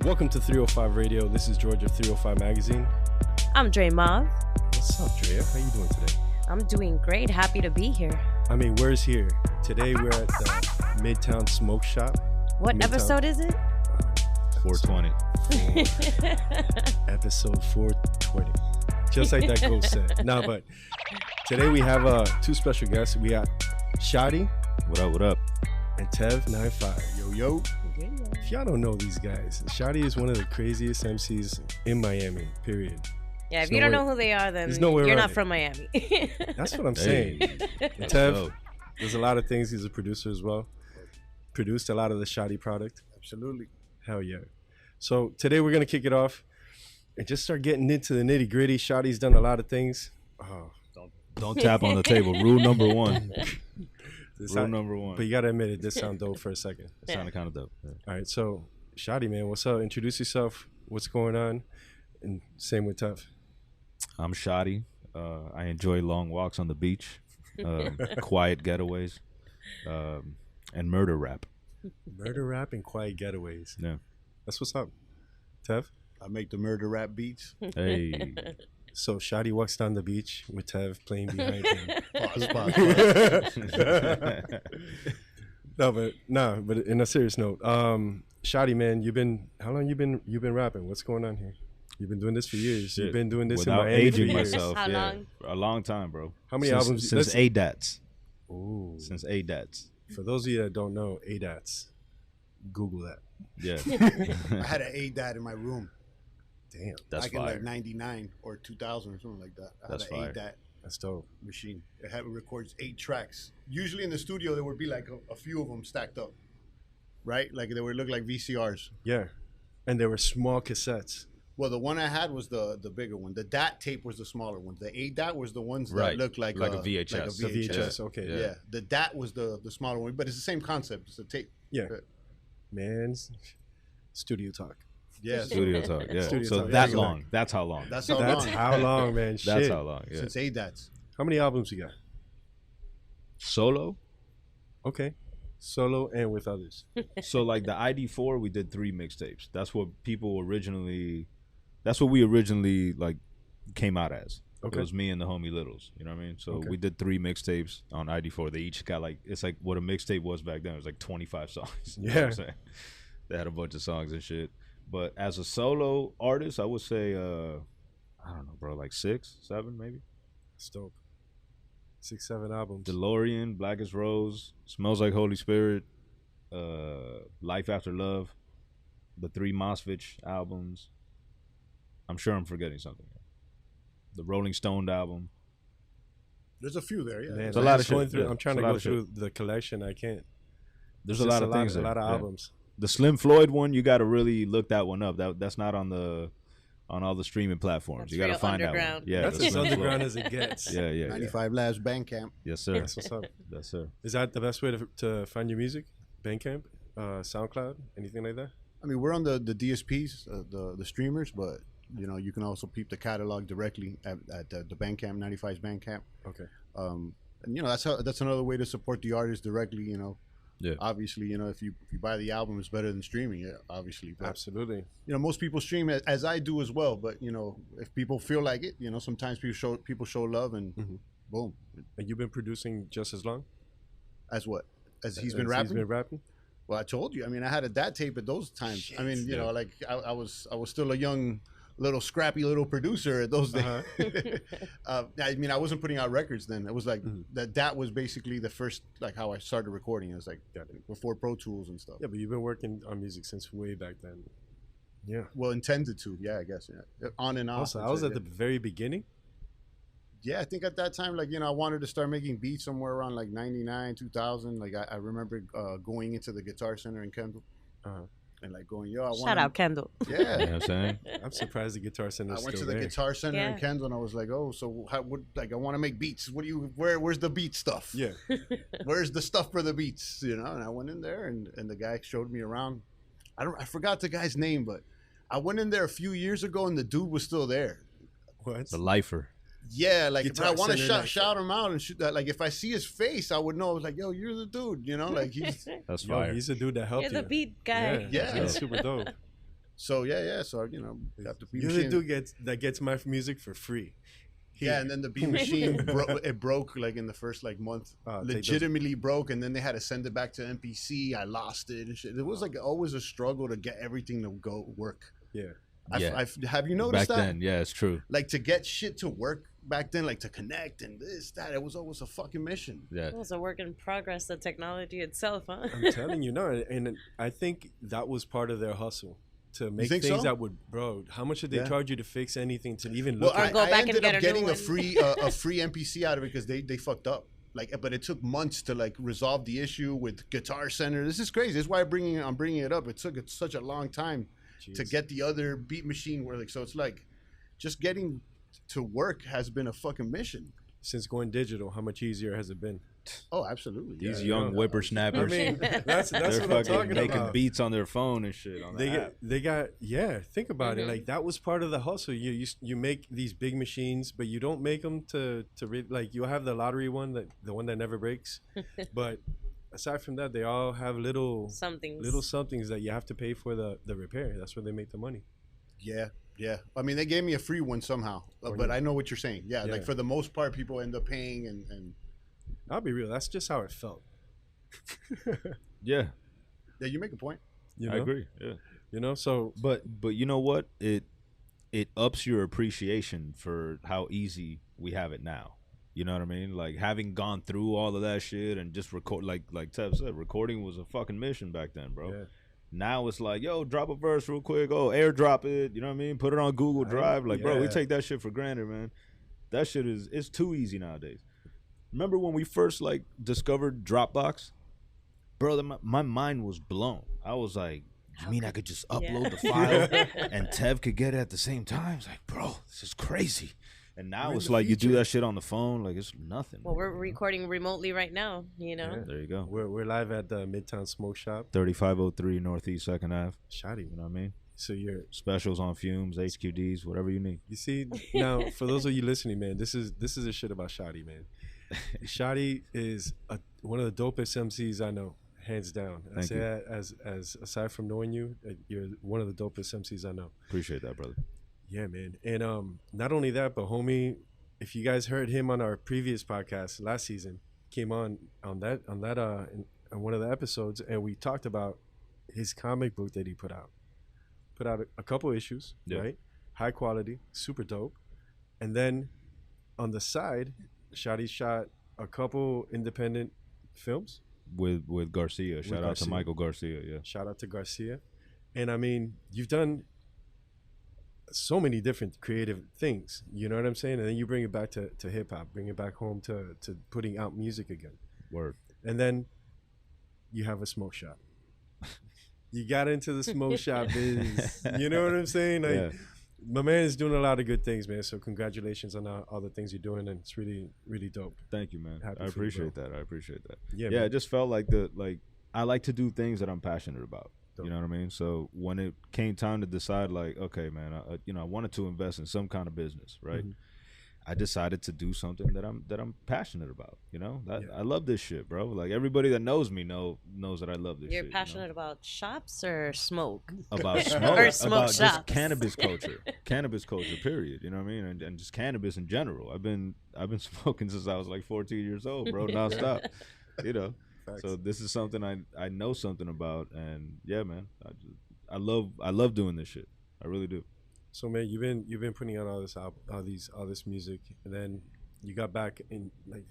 Welcome to 305 Radio. This is George of 305 Magazine. I'm Dre Mav. What's up, Drea? How you doing today? I'm doing great. Happy to be here. I mean, where's here? Today we're at the Midtown Smoke Shop. What episode is it? 420. Episode 420. Just like that ghost said. No, but today we have two special guests. We got Shottie. What up, what up? And Tev95. Yo, yo. If y'all don't know these guys, Shottie is one of the craziest MCs in Miami, period. Yeah, if you don't know who they are, then you're not from Miami. That's what I'm saying. And Tev, there's a lot of things. He's a producer as well. Produced a lot of the Shottie product. Absolutely. Hell yeah. So today we're going to kick it off and just start getting into the nitty gritty. Shottie's done a lot of things. Oh, Don't tap on the table. Rule number one. Rule number one. But you got to admit it did sound dope for a second. It sounded kind of dope. Yeah. All right. So Shottie, man, what's up? Introduce yourself. What's going on? And same with Tev. I'm Shottie. I enjoy long walks on the beach, quiet getaways, and murder rap. Murder rap and quiet getaways. Yeah. That's what's up. Tev? I make the murder rap beats. Hey. So Shottie walks down the beach with Tev playing behind him. Pause. But in a serious note, Shottie, man, how long you been rapping? What's going on here? You've been doing this for years. Shit. You've been doing this Without in Miami aging for years. myself. How yeah. long? A long time, bro. How many albums? Since ADATs. Ooh. Since ADATs. For those of you that don't know, ADATs, Google that. Yeah. I had an ADAT in my room. Damn. That's back in fire. like 99 or 2000 or something like that. I That's had an fire. ADAT That's dope. machine. It records 8 tracks. Usually in the studio, there would be like a few of them stacked up, right? Like they would look like VCRs. Yeah. And there were small cassettes. Well, the one I had was the bigger one. The DAT tape was the smaller one. The ADAT was the ones that Right. looked like a VHS. Like a The VHS, okay. Yeah. The DAT was the smaller one, but it's the same concept. It's a tape. Yeah. Man, studio talk. Yeah. Studio talk. Yeah. Studio So talk. that Yeah. long. That's how long. That's how That's long. how long, man. That's Shit. how long. Yeah. Since ADATs. How many albums you got? Solo. Okay. Solo and with others. So like the ID4, we did 3 mixtapes. That's what we originally like came out as. Okay. It was me and the homie Littles. You know what I mean? So Okay. we did 3 mixtapes on ID4. They each got like, it's like what a mixtape was back then. It was like 25 songs. You know what I'm saying? They had a bunch of songs and shit. But as a solo artist, I would say, I don't know, bro, like 6, 7 maybe. That's dope. 6, 7 albums. DeLorean, Black as Rose, Smells Like Holy Spirit, Life After Love, the 3 Mosfetch albums. I'm sure I'm forgetting something. The Rolling Stone album. There's a few there, yeah. Man, There's a lot of going shit. through, Yeah, I'm trying to it's a lot go of through the collection. I can't. There's It's a lot just of things A there. lot of Yeah. albums. The Slim Floyd one, you got to really look that one up. That's not on all the streaming platforms. That's you got to real find underground. that one. Yeah, That's the as Slim underground Floyd. as it gets. Yeah. 95 Labs Bandcamp. Yes, sir. That's what's up. Yes, sir. Is that the best way to find your music? Bandcamp, SoundCloud, anything like that? I mean, we're on the DSPs, the streamers, but you know, you can also peep the catalog directly at the Bandcamp, 95's Bandcamp. Okay. And you know, that's another way to support the artist directly. You know, Yeah. obviously, you know, if you buy the album, it's better than streaming it, obviously. But, Absolutely. you know, most people stream it, as I do as well. But you know, if people feel like it, you know, sometimes people show love, and boom. And you've been producing just as long? As what? As he's As been rapping. He's been rapping? Well, I told you. I mean, I had a DAT tape at those times. Shit. I mean, you know, like I was still a young, little scrappy little producer at those days. I mean, I wasn't putting out records then. It was like that was basically the first, like how I started recording. It was like before Pro Tools and stuff. Yeah, but you've been working on music since way back then. Yeah. Well, intended to, yeah, I guess, yeah. On and off. Also, I was at the very beginning. Yeah, I think at that time, like, you know, I wanted to start making beats somewhere around like 99, 2000. Like, I remember going into the Guitar Center in Kendall and like going, yo, I want Shout out Kendall. Yeah. You know what I'm saying? I'm surprised the Guitar Center I is went still to the there. Guitar Center in Yeah. Kendall, and I was like, "Oh, so I want to make beats. Where's the beat stuff? Yeah. Where's the stuff for the beats? You know?" And I went in there, and the guy showed me around. I forgot the guy's name, but I went in there a few years ago, and the dude was still there. What? The lifer. Yeah, like if I want to Center, shout him out and shoot that. Like if I see his face, I would know. I was like, yo, you're the dude. You know, like he's That's fire. He's the dude that helped You're you. the beat guy. Yeah. He's super dope. so so got the beat You're machine. the dude that gets my music for free. Yeah, and then the beat machine broke like in the first like month. Legitimately broke, and then they had to send it back to MPC. I lost it and shit. It was like always a struggle to get everything to go work. Yeah. Have you noticed back that? then, yeah, it's true. Like to get shit to work back then, like to connect and this, that, it was always a fucking mission. Yeah. It was a work in progress, the technology itself, huh? I'm telling you, no. And I think that was part of their hustle. To make things so? that would, bro, how much did they charge you to fix anything to even look at? Go back I and ended get up a new getting one. a free MPC out of it because they fucked up. Like, but it took months to like resolve the issue with Guitar Center. This is crazy. This is why I'm bringing it up. It took such a long time to get the other beat machine where like, so it's like just getting to work has been a fucking mission. Since going digital, how much easier has it been? Oh, absolutely. These young whippersnappers. I mean, that's they're what I'm talking making about. beats on their phone and shit. On They got think about it. Like that was part of the hustle. You make these big machines, but you don't make them to like you have the lottery one, the one that never breaks. But aside from that, they all have little somethings that you have to pay for the repair. That's where they make the money. Yeah. Yeah, I mean they gave me a free one somehow, but I know what you're saying. Yeah, like for the most part, people end up paying, and I'll be real. That's just how it felt. Yeah, you make a point. You know? I agree. Yeah, you know. So, but you know what? It ups your appreciation for how easy we have it now. You know what I mean? Like having gone through all of that shit and just record, like Tev said, recording was a fucking mission back then, bro. Yeah. Now it's like, yo, drop a verse real quick. Oh, airdrop it. You know what I mean? Put it on Google Drive. Like, bro, we take that shit for granted, man. That shit it's too easy nowadays. Remember when we first like discovered Dropbox? Bro, my mind was blown. I was like, you mean I could just upload the file and Tev could get it at the same time? It's like, bro, this is crazy. And now it's like you do that shit on the phone, like it's nothing. Well, we're recording remotely right now, you know. Yeah. There you go. We're live at the Midtown Smoke Shop, 3503 Northeast 2nd Ave. Shottie, you know what I mean? So your specials on fumes, HQDs, whatever you need. You see, now for those of you listening, man, this is the shit about Shottie, man. Shottie is one of the dopest MCs I know, hands down. I say that as aside from knowing you, you're one of the dopest MCs I know. Appreciate that, brother. Yeah, man. And not only that, but homie, if you guys heard him on our previous podcast last season, came on one of the episodes, and we talked about his comic book that he put out a couple issues, right? High quality, super dope. And then on the side, Shottie shot a couple independent films with Garcia. Shout out to Michael Garcia. Yeah, shout out to Garcia. And I mean, you've done so many different creative things, you know what I'm saying? And then you bring it back to hip hop, bring it back home to putting out music again. Word. And then you have a smoke shop. You got into the smoke shop biz. You know what I'm saying? Like, my man is doing a lot of good things, man. So congratulations on all the things you're doing, and it's really, really dope. Thank you, man. I appreciate that. I appreciate that. Yeah, it just felt like I like to do things that I'm passionate about. Dope. You know what I mean? So when it came time to decide, like, okay, man, I wanted to invest in some kind of business, right? Mm-hmm. I decided to do something that I'm passionate about. You know, I love this shit, bro. Like everybody that knows me knows that I love this. You're shit, passionate about shops or smoke? About smoke, or smoke about shops. Just cannabis culture, period. You know what I mean? And just cannabis in general. I've been smoking since I was like 14 years old, bro, nonstop. You know. Facts. So this is something I know something about, and yeah, man, I love doing this shit. I really do. So man, you've been putting out all this music, and then you got back in like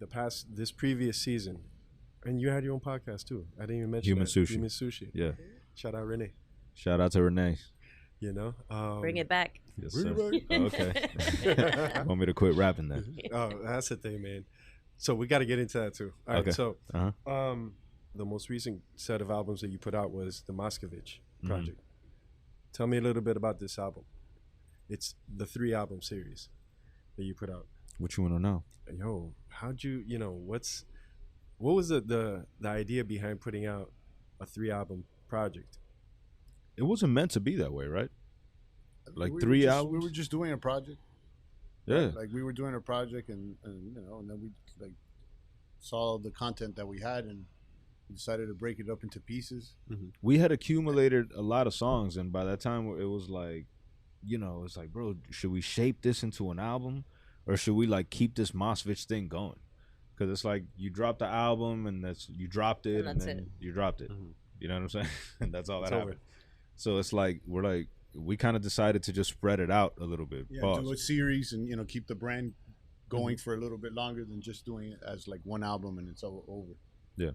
this previous season, and you had your own podcast too. I didn't even mention Human Sushi. Sushi. Yeah. Shout out Renee. Shout out to Renee. You know, bring it back. Yes, sir. Okay. Want me to quit rapping then? Oh, that's the thing, man. So we got to get into that too. All right. So, the most recent set of albums that you put out was the Moscovich project. Tell me a little bit about this album. It's the 3-album series that you put out. What you want to know? Yo, how'd you what was the idea behind putting out a 3-album project? It wasn't meant to be that way, right? Like 3 albums. We were just doing a project. Yeah. Like we were doing a project, and then we like saw the content that we had, and we decided to break it up into pieces. We had accumulated a lot of songs, and by that time it was like, it's like, bro, should we shape this into an album, or should we like keep this Mosvich thing going? Because it's like you dropped the album, and you dropped it, and then you dropped it. You know what I'm saying? And that's all that happened. So it's like we kind of decided to just spread it out a little bit. Yeah, do a series, and keep the brand going for a little bit longer than just doing it as like one album and it's all over. Yeah.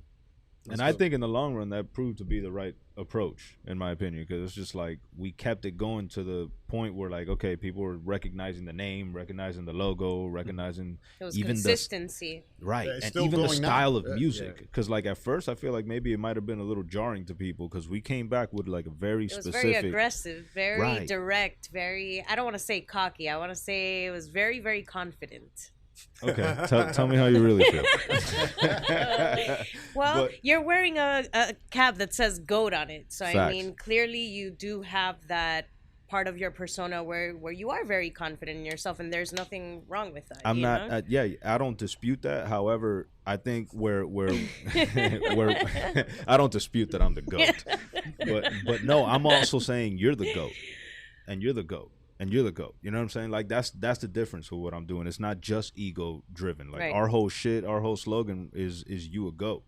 And I think in the long run that proved to be the right approach, in my opinion, because it's just like we kept it going to the point where like, okay, people were recognizing the name, recognizing the logo, recognizing even consistency, right, yeah, and even the style of music. Because like at first, I feel like maybe it might have been a little jarring to people because we came back with like a very specific, very aggressive, very direct, very. I don't want to say cocky. I want to say it was very, very confident. Okay, tell me how you really feel. Well, you're wearing a cap that says GOAT on it, so facts. I mean, clearly you do have that part of your persona where you are very confident in yourself, and there's nothing wrong with that. I'm not. I don't dispute that. However, I think where I don't dispute that I'm the GOAT, but no, I'm also saying you're the GOAT, and you're the GOAT. And you're the GOAT. You know what I'm saying? Like that's the difference with what I'm doing. It's not just ego driven. Like our whole slogan is you a GOAT.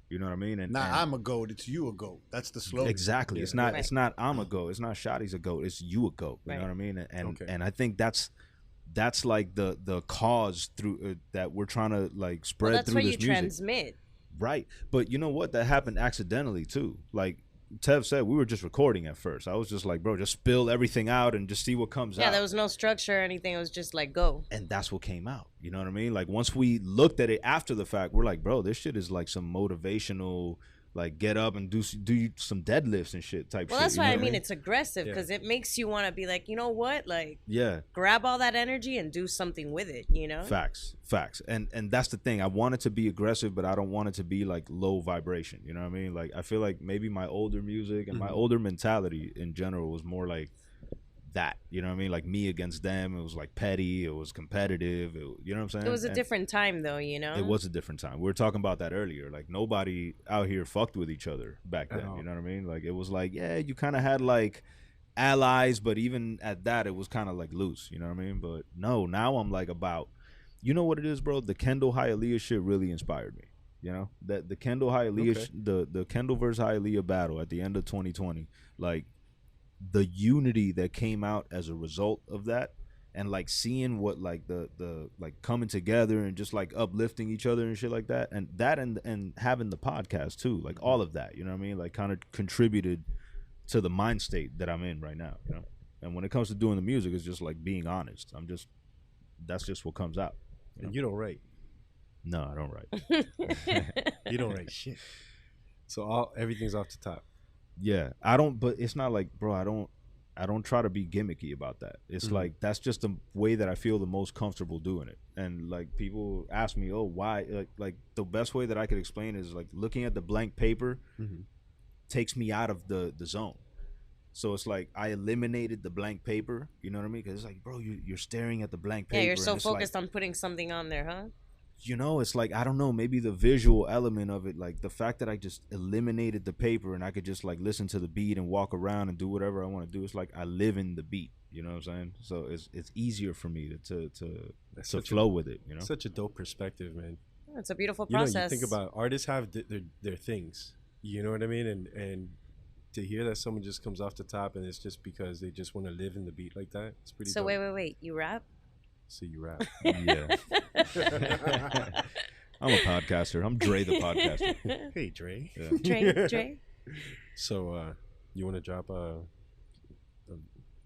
You know what I mean? And I'm a GOAT. It's you a GOAT. That's the slogan. Exactly. Yeah. It's not I'm a GOAT. It's not Shottie's a GOAT. It's you a GOAT. You know what I mean? And I think that's like the cause through that we're trying to like spread through this music. That's what you transmit. Right. But you know what? That happened accidentally too. Like Tev said, we were just recording at first. I was just like, bro, just spill everything out and just see what comes out. Yeah, there was no structure or anything. It was just like, go. And that's what came out. You know what I mean? Like, once we looked at it after the fact, we're like, bro, this shit is like some motivational, like, get up and do some deadlifts and shit type shit. Well, that's why I mean it's aggressive, because it makes you want to be like, you know what? Like, grab all that energy and do something with it, you know? Facts. And that's the thing. I want it to be aggressive, but I don't want it to be like low vibration. You know what I mean? Like, I feel like maybe my older music and my older mentality in general was more like that. You know what I mean? Like me against them. It was like petty. It was competitive. You know what I'm saying? It was a different time though, you know? It was a different time. We were talking about that earlier. Like nobody out here fucked with each other back then. You know what I mean? Like it was like, yeah, you kind of had like allies, but even at that, it was kind of like loose. You know what I mean? But no, now I'm like about, you know what it is, bro? The Kendall Hialeah shit really inspired me. You know? That the Kendall Hialeah, the Kendall versus Hialeah battle at the end of 2020, like, the unity that came out as a result of that, and like seeing what like the like coming together and just like uplifting each other and shit like that, and having the podcast too, like all of that, you know what I mean, like kind of contributed to the mind state that I'm in right now, you know. And when it comes to doing the music, it's just like being honest. That's just what comes out, you know? And you don't write. No, I don't write. You don't write shit, so everything's off the top. Yeah, I don't, but it's not like, bro, I don't try to be gimmicky about that. It's like, that's just the way that I feel the most comfortable doing it. And like people ask me, oh, why? Like the best way that I could explain is like looking at the blank paper takes me out of the zone. So it's like I eliminated the blank paper, you know what I mean? Because it's like, bro, you're staring at the blank paper. Yeah, you're so focused on putting something on there, huh? You know, it's like, I don't know, maybe the visual element of it, like the fact that I just eliminated the paper and I could just like listen to the beat and walk around and do whatever I want to do. It's like I live in the beat, you know what I'm saying? So it's easier for me to flow with it, you know? Such a dope perspective, man. It's a beautiful process. You know, you think about artists have their things, you know what I mean? And to hear that someone just comes off the top and it's just because they just want to live in the beat like that, it's pretty dope. Wait, you rap? So you rap. Yeah. I'm a podcaster. I'm Dre the podcaster. Hey, Dre. Yeah. Dre. So you want to drop a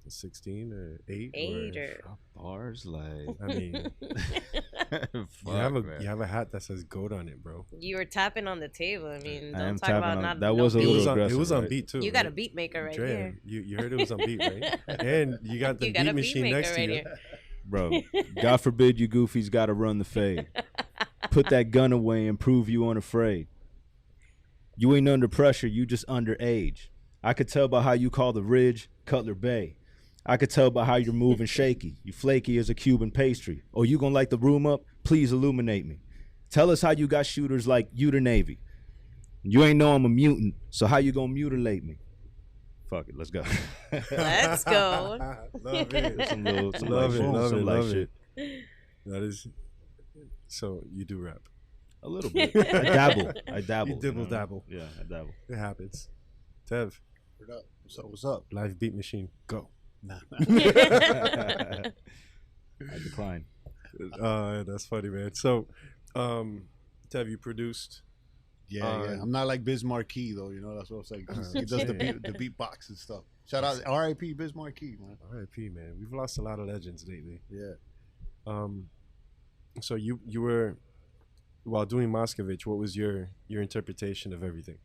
16 or 8 or bars? Like, I mean, you have a hat that says GOAT on it, bro. You were tapping on the table. I mean, I don't talk about not. That was a little aggressive. It was on beat too. You got a beat maker right Dre, here. You heard it was on beat, right? And you got the beat machine next to you. Bro, God forbid you goofies got to run the fade. Put that gun away and prove you unafraid. You ain't under pressure, you just underage. I could tell by how you call the ridge Cutler Bay. I could tell by how you're moving shaky. You flaky as a Cuban pastry. Oh, you gonna light the room up? Please illuminate me. Tell us how you got shooters like you the Navy. You ain't know I'm a mutant, so how you gonna mutilate me? Fuck it, let's go. Let's go. Love it. Some light shit. That is. So you do rap. A little bit. I dabble. You dibble dabble. Yeah, I dabble. It happens. Tev, What's up? live beat machine, go. Nah. I decline. That's funny, man. So, Tev, you produced. Yeah. I'm not like Biz Marquee though. You know, that's what I'm saying. He does the beatbox and stuff. Shout out R.I.P. Biz Marquee, man. R.I.P. man. We've lost a lot of legends lately. Yeah. So you were, while doing Moscovich, what was your interpretation of everything?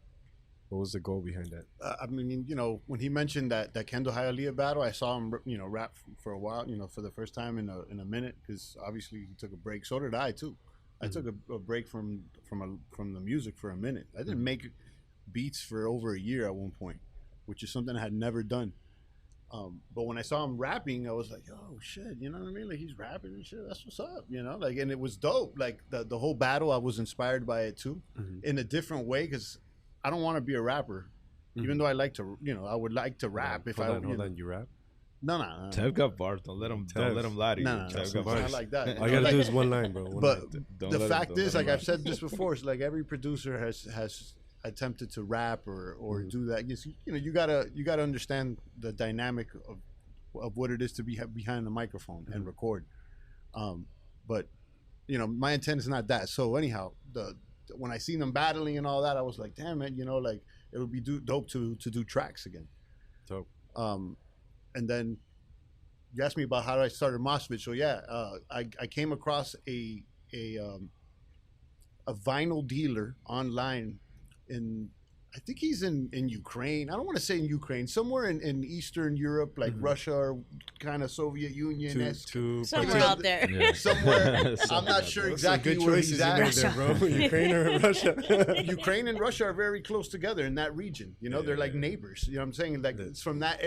What was the goal behind that? I mean, you know, when he mentioned that Kendall Hialeah battle, I saw him, you know, rap for a while, you know, for the first time in a minute, because obviously he took a break. So did I too. I took a break from the music for a minute. I didn't make beats for over a year at one point, which is something I had never done. But when I saw him rapping, I was like, oh shit, you know what I mean? Like he's rapping and shit. That's what's up, you know? Like, and it was dope. Like the whole battle, I was inspired by it too, in a different way, because I don't want to be a rapper, even though I like to, you know, I would like to rap. Hold on, you rap? No. Tev got bars. Don't let him lie to you. No, Tev got not bars. like that. All I gotta do is one line, bro. But line. the fact is, like I've said this before, it's like every producer has attempted to rap or do that. You know, you gotta understand the dynamic of what it is to be behind the microphone and record. But you know, my intent is not that. So anyhow, when I seen them battling and all that, I was like, damn it, you know, like it would be dope to do tracks again. Dope. And then you asked me about how I started Mosfet. So yeah, I came across a vinyl dealer online I think he's in Ukraine. I don't want to say in Ukraine, somewhere in Eastern Europe, like Russia or kind of Soviet Union. Somewhere out there. Yeah. Somewhere. I'm not sure exactly where he's at. There, bro. Ukraine or Russia? Ukraine and Russia are very close together in that region. You know, they're like neighbors. You know what I'm saying? Like it's from that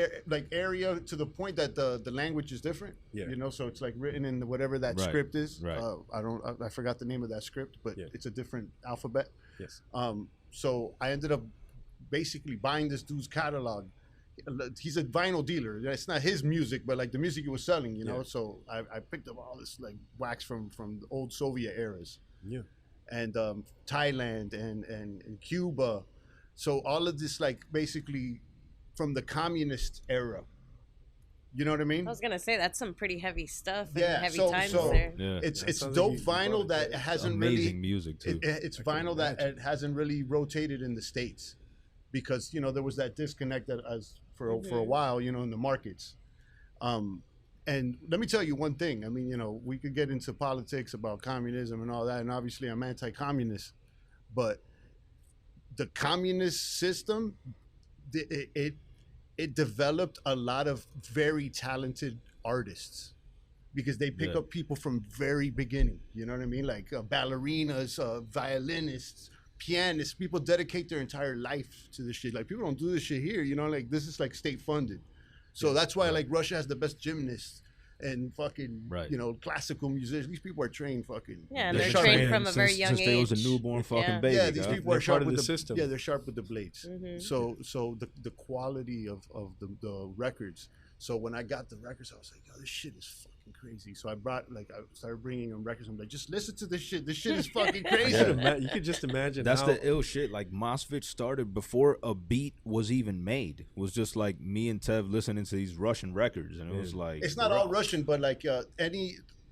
area to the point that the language is different. Yeah. You know, so it's like written in whatever that script is. Right. I forgot the name of that script, but it's a different alphabet. Yes. So I ended up basically buying this dude's catalog. He's a vinyl dealer. It's not his music, but like the music he was selling, you know. So I picked up all this like wax from the old Soviet eras. Yeah. And Thailand and Cuba. So all of this like basically from the communist era. You know what I mean? I was gonna say that's some pretty heavy stuff and yeah, heavy so, times so there. Yeah. It's dope vinyl that hasn't really amazing music too. It's vinyl that it hasn't really rotated in the States, because you know there was that disconnect that for a while, you know, in the markets. And let me tell you one thing. I mean, you know, we could get into politics about communism and all that, and obviously I'm anti-communist, but the communist system, it developed a lot of very talented artists because they pick up people from very beginning. You know what I mean? Like ballerinas, violinists, pianists. People dedicate their entire life to this shit. Like people don't do this shit here. You know, like this is like state funded. So that's why like Russia has the best gymnasts and fucking you know, classical musicians. These people are trained fucking. Yeah, and they're trained from a very young age. Since they was a newborn fucking baby. Yeah, these people are sharp with the system. Yeah, they're sharp with the blades. So the quality of the records. So when I got the records, I was like, yo, this shit is fucking crazy. So I started bringing them records. I'm like, just listen to this shit. This shit is fucking crazy. You could just imagine. That's the ill shit. Like Mosfet started before a beat was even made. It was just like me and Tev listening to these Russian records, and it was like it's not all Russian, but like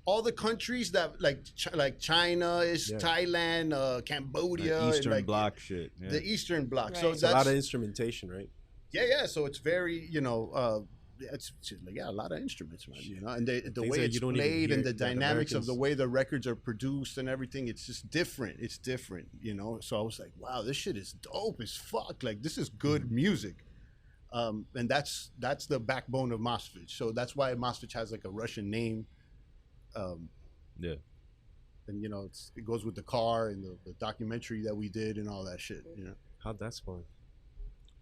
all the countries that like China is Thailand, Cambodia, like Eastern like, Bloc shit. Yeah. The Eastern Bloc. Right. So it's a lot of instrumentation, right? Yeah. So it's very, you know, it's like, a lot of instruments, man. You know, and the way it's played and the dynamics of the way the records are produced and everything, it's just different. It's different, you know. So I was like, wow, this shit is dope as fuck. Like this is good music. And that's the backbone of Mosfet. So that's why Mosfet has like a Russian name. And you know, it goes with the car and the documentary that we did and all that shit. You know, how'd that spawn?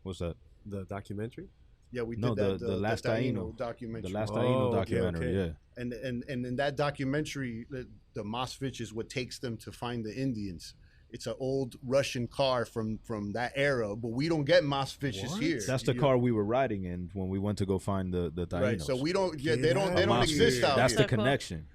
What's that? The documentary? Yeah, we did No, that. the Last Taino documentary. The Last Oh, Taino okay, documentary, okay. yeah. And in that documentary, the Mosfetch is what takes them to find the Indians. It's an old Russian car from that era, but we don't get Mosfetches What? here. That's the car we were riding in when we went to go find the Tainos. Right. So we don't. Yeah, Get they out don't of exist here. out That's here. the connection.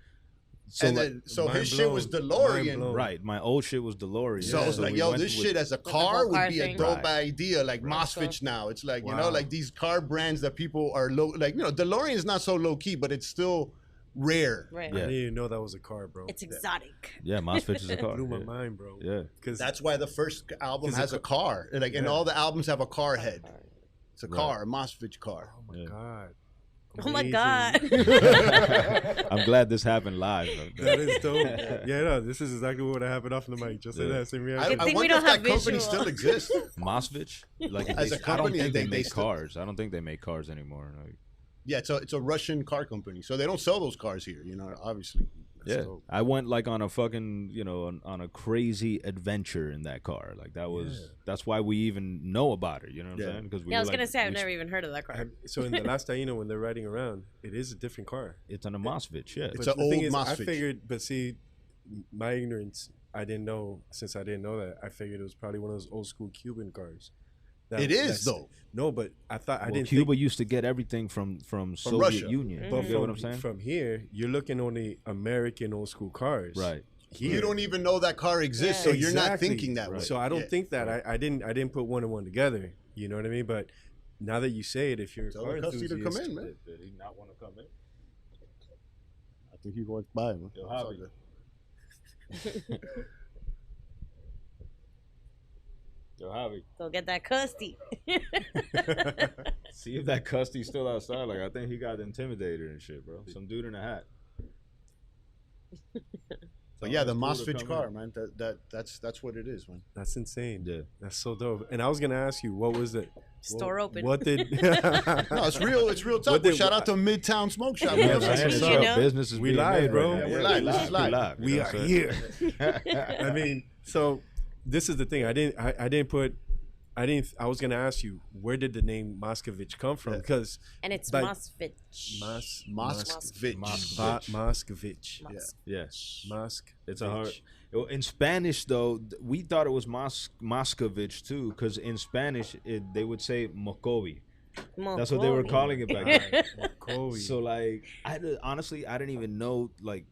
So, And like, then, so mind his shit was blown. DeLorean. Mind blown. right, my old shit was DeLorean. So it's like, we yo, went this with- shit as a the car whole would car be a thing. dope Right. idea, like Right. Mosfetch now. It's like, you Wow. know, like these car brands that people are low, like, you know, DeLorean is not so low key, but it's still rare. Right. I Yeah. didn't even know that was a car, bro. It's exotic. Yeah, Mosfetch is a car. Blew my yeah. mind, bro. Yeah. Because That's why the first album 'Cause has a car. Like, and Yeah. all the albums have a car head. It's a Right. car, a Mosfetch car. oh my Yeah. god. Oh my Amazing. God. I'm glad this happened live. Though. That is dope. Yeah, no, this is exactly what happened off the mic. Just like Yeah. that, same I, reaction. Good thing we wonder don't if have that company visual. still exists. Mosfetch, like As a I don't company, think they they make still- cars. I don't think they make cars anymore. Like, Yeah, it's a Russian car company, so they don't sell those cars here. You know, obviously. yeah, dope. I went like on a fucking on a crazy adventure in that car. Like that was Yeah. that's why we even know about it. You know what Yeah. I'm saying? Because Yeah, I was gonna say I've never even heard of that car. So in the last Taino, when they're riding around, it is a different car. It's on a Mosfetch. Yeah, It's But an the thing old is, I Mosfetch. figured, but see, my ignorance, I didn't know. Since I didn't know that, I figured it was probably one of those old school Cuban cars. It is, that's- though. No, but I thought I well, didn't Cuba think. used to get everything from Soviet Russia. Union. But You know what I'm saying? from here, you're looking on the American old school cars. Right. Here. You don't even know that car exists, Yeah. so you're not Exactly. thinking that way. So I don't Yeah. think that I didn't put one and one together. You know what I mean? But now that you say it, if you're a Tell car the custody to enthusiast, come in, man. Did he not want to come in? I think he walked by. Man. Yo, Javi. Yo, Javi, Go get that custody. see if that Custy's still outside. Like I think he got intimidated and shit, bro. Some dude in a hat. But yeah, the It's cool to Mosfetch come car, in. man. That's what it is, man. that's insane. Yeah. That's so dope. And I was gonna ask you, what was it? Store open. What did? No, it's real. It's real talk. did- Shout out to Midtown Smoke Shop. Yeah, man. man. What's You up? know? Business is We being live, made bro. right now. Yeah, we're live. This is live. We you know are what I'm here. saying? I mean, so this is the thing. I didn't put. I was gonna ask you, where did the name Moscovich come from? Yeah. Because And it's Like- Mosfetch. Moscovich. Moscovich. Yes. Mosk. It's a hard. In Spanish, though, we thought it was Moscovich too, because in Spanish they would say Mokovi. That's what they were calling it back then. Mokovi. So like, honestly, I didn't even know like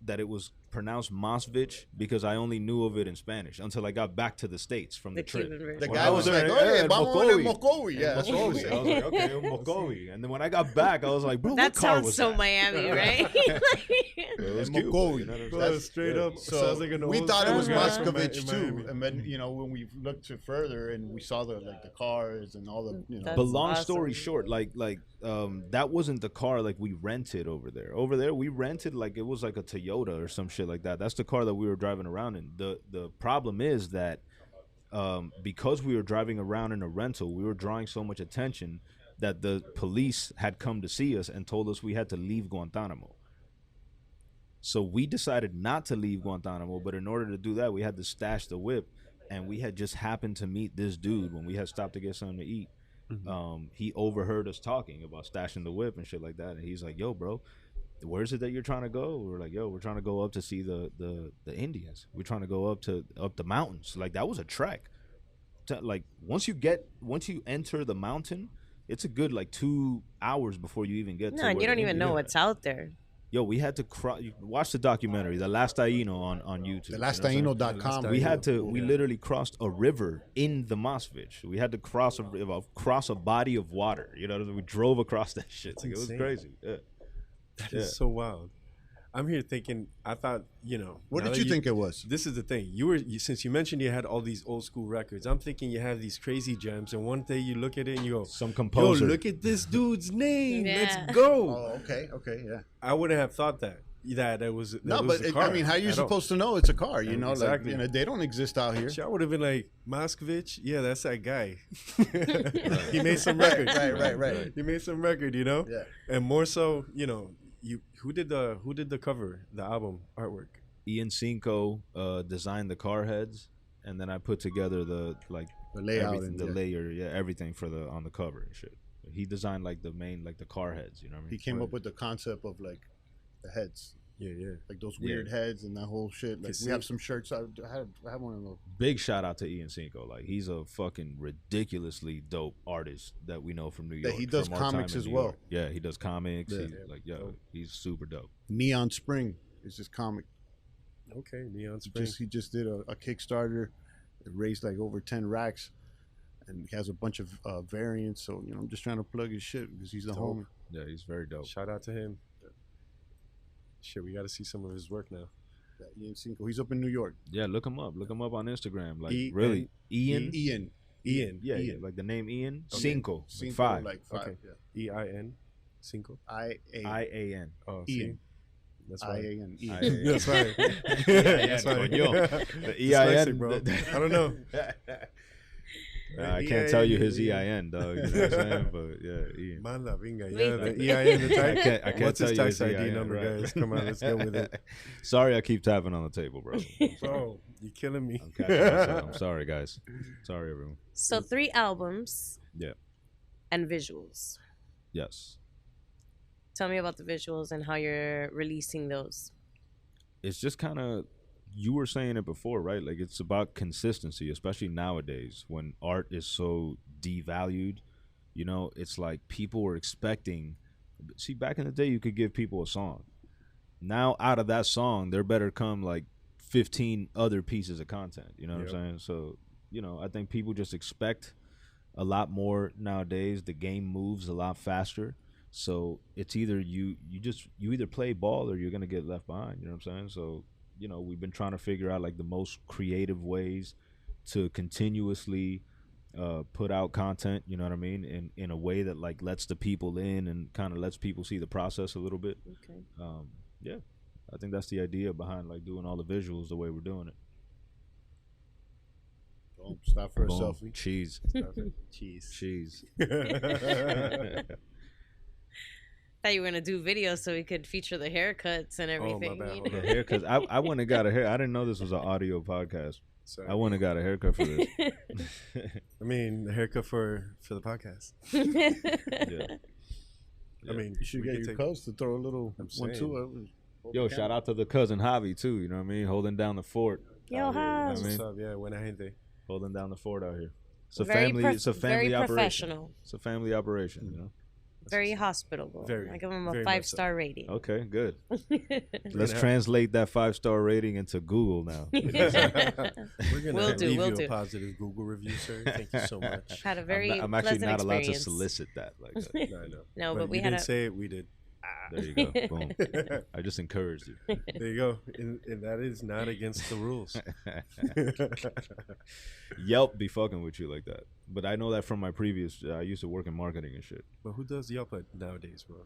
that it was pronounced Mosvich because I only knew of it in Spanish until I got back to the States from the trip. Cuban version. The When guy I was like, there, "Hey, yeah, vamos a Mokovi." Mokovi." Yeah, that's what he Mokovi. was I saying. was like, okay, Mokovi. And then when I got back, I was like, bro, That what car sounds was so that? Miami, right? It was And Cuba, Mokovi. you know what I'm Bro, saying? that's straight Yeah. up. So sounds like an we old thought it was school guy in Moscovich too, Miami. and then when we looked to further and we saw the cars and all the That's But long awesome. story short, like that wasn't the car like we rented over there. Over there we rented like it was like a Toyota or some shit like that. That's the car that we were driving around in. The problem is that because we were driving around in a rental, we were drawing so much attention that the police had come to see us and told us we had to leave Guantanamo. So we decided not to leave Guantanamo, but in order to do that, we had to stash the whip, and we had just happened to meet this dude when we had stopped to get something to eat. He overheard us talking about stashing the whip and shit like that, and he's like, "Yo, bro, where is it that you're trying to go?" We're like, "Yo, we're trying to go up to see the Indians. We're trying to go up the mountains." Like that was a trek. Like once you enter the mountain, it's a good like 2 hours before you even get to No, and where you don't the even know Indians what's are. out there. Yo, we had to watch the documentary, The Last Taino on YouTube. the you know what I'm saying? LastTaino.com. We literally crossed a river in the Mosfetch. We had to cross a body of water. You know, we drove across that shit. That's Like, it was insane. crazy. Yeah. That is so wild. I'm here thinking. I thought, What now did that you think it was? This is the thing. Since you mentioned you had all these old school records, I'm thinking you have these crazy gems, and one day you look at it and you go, Some "Yo, composer. look at this dude's name. Yeah. Let's go." Oh, okay, yeah. I wouldn't have thought that it was. No, it was but a car I mean, how are you at all. supposed to know it's a car? You know, Exactly. like they don't exist out here. I would have been like, Moscovich, yeah, that's that guy. He made some record. Right. He made some record, Yeah. And more so, who did the cover, the album artwork? Ian Cinco designed the car heads, and then I put together the The layout everything, and the layer, everything for on the cover and shit. He designed like the main, like the car heads. You know what I mean? He came up with the concept of like the heads. Yeah. Like those weird heads and that whole shit. Like we have some shirts. I have one of those. Big shout out to Ian Cinco. Like he's a fucking ridiculously dope artist that we know from New York. Yeah, he does comics as well. Yeah, he does comics. Yeah. He's super dope. Neon Spring is his comic. Okay, Neon Spring. He just did a Kickstarter. It raised like over 10 racks, and he has a bunch of variants. So I'm just trying to plug his shit because he's the homie. Yeah, he's very dope. Shout out to him. Shit, we got to see some of his work now. Ian Cinco. He's up in New York. Yeah, look him up. Look him up on Instagram. Like Ian. Ian. Yeah, like the name Ian. Okay. Cinco. Cinco, Five. like five. Okay. Yeah. EIN. Cinco. I-A-N. Oh, Ian. That's right. IAN. That's right. That's right. The EIN, bro. I don't know. I can't tell you his EIN, dog. You know what I'm saying? But yeah, Ian. Manda vinga. Yeah, the EIN. The type. I can't What's tell his you tax his ID EIN, number, right. guys? Come on, let's go with it. Sorry, I keep tapping on the table, bro. Bro, you're killing me. I'm catching myself. I'm sorry, guys. Sorry, everyone. So 3 albums. Yeah. And visuals. Yes. Tell me about the visuals and how you're releasing those. It's just kind of, you were saying it before, right? Like it's about consistency, especially nowadays when art is so devalued. It's like people were expecting. See, back in the day, you could give people a song. Now, out of that song, there better come like 15 other pieces of content. You know what I'm saying? So, I think people just expect a lot more nowadays. The game moves a lot faster. So it's either you either play ball or you're gonna get left behind. You know what I'm saying? So we've been trying to figure out like the most creative ways to continuously put out content. You know what I mean? In a way that like lets the people in and kind of lets people see the process a little bit. Okay. Yeah, I think that's the idea behind like doing all the visuals the way we're doing it. Boom. Stop for Boom. a selfie. Cheese. Cheese. Thought you were gonna do videos so we could feature the haircuts and everything. my bad. You Hold know? The haircuts. I went and got a hair. I didn't know this was an audio podcast. Sorry. I went and got a haircut for this. I mean, the haircut for the podcast. Yeah. I mean, You should we get could your take- cuz to throw a little I'm 1-2. Yo, shout out to the cousin Javi too. You know what I mean? Holding down the fort. Yo, out here, you know Jav. what I What's mean? up? Yeah, buena gente. Holding down the fort out here. It's a Very family. It's a family very operation. professional. It's a family operation. You know. Very hospitable. Very, I give him a very much 5-star rating. Okay, good. Let's have- translate that 5-star rating into Google now. We're gonna We'll do, leave we'll you do. a positive Google review, sir. Thank you so much. Had a very I'm actually pleasant not allowed to experience. solicit that like that. No, I know. No, but we you had didn't a say it. We did. There you go. Boom. I just encouraged you. There you go. And that is not against the rules. Yelp be fucking with you like that. But I know that from my previous. I used to work in marketing and shit. But who does Yelp nowadays, bro?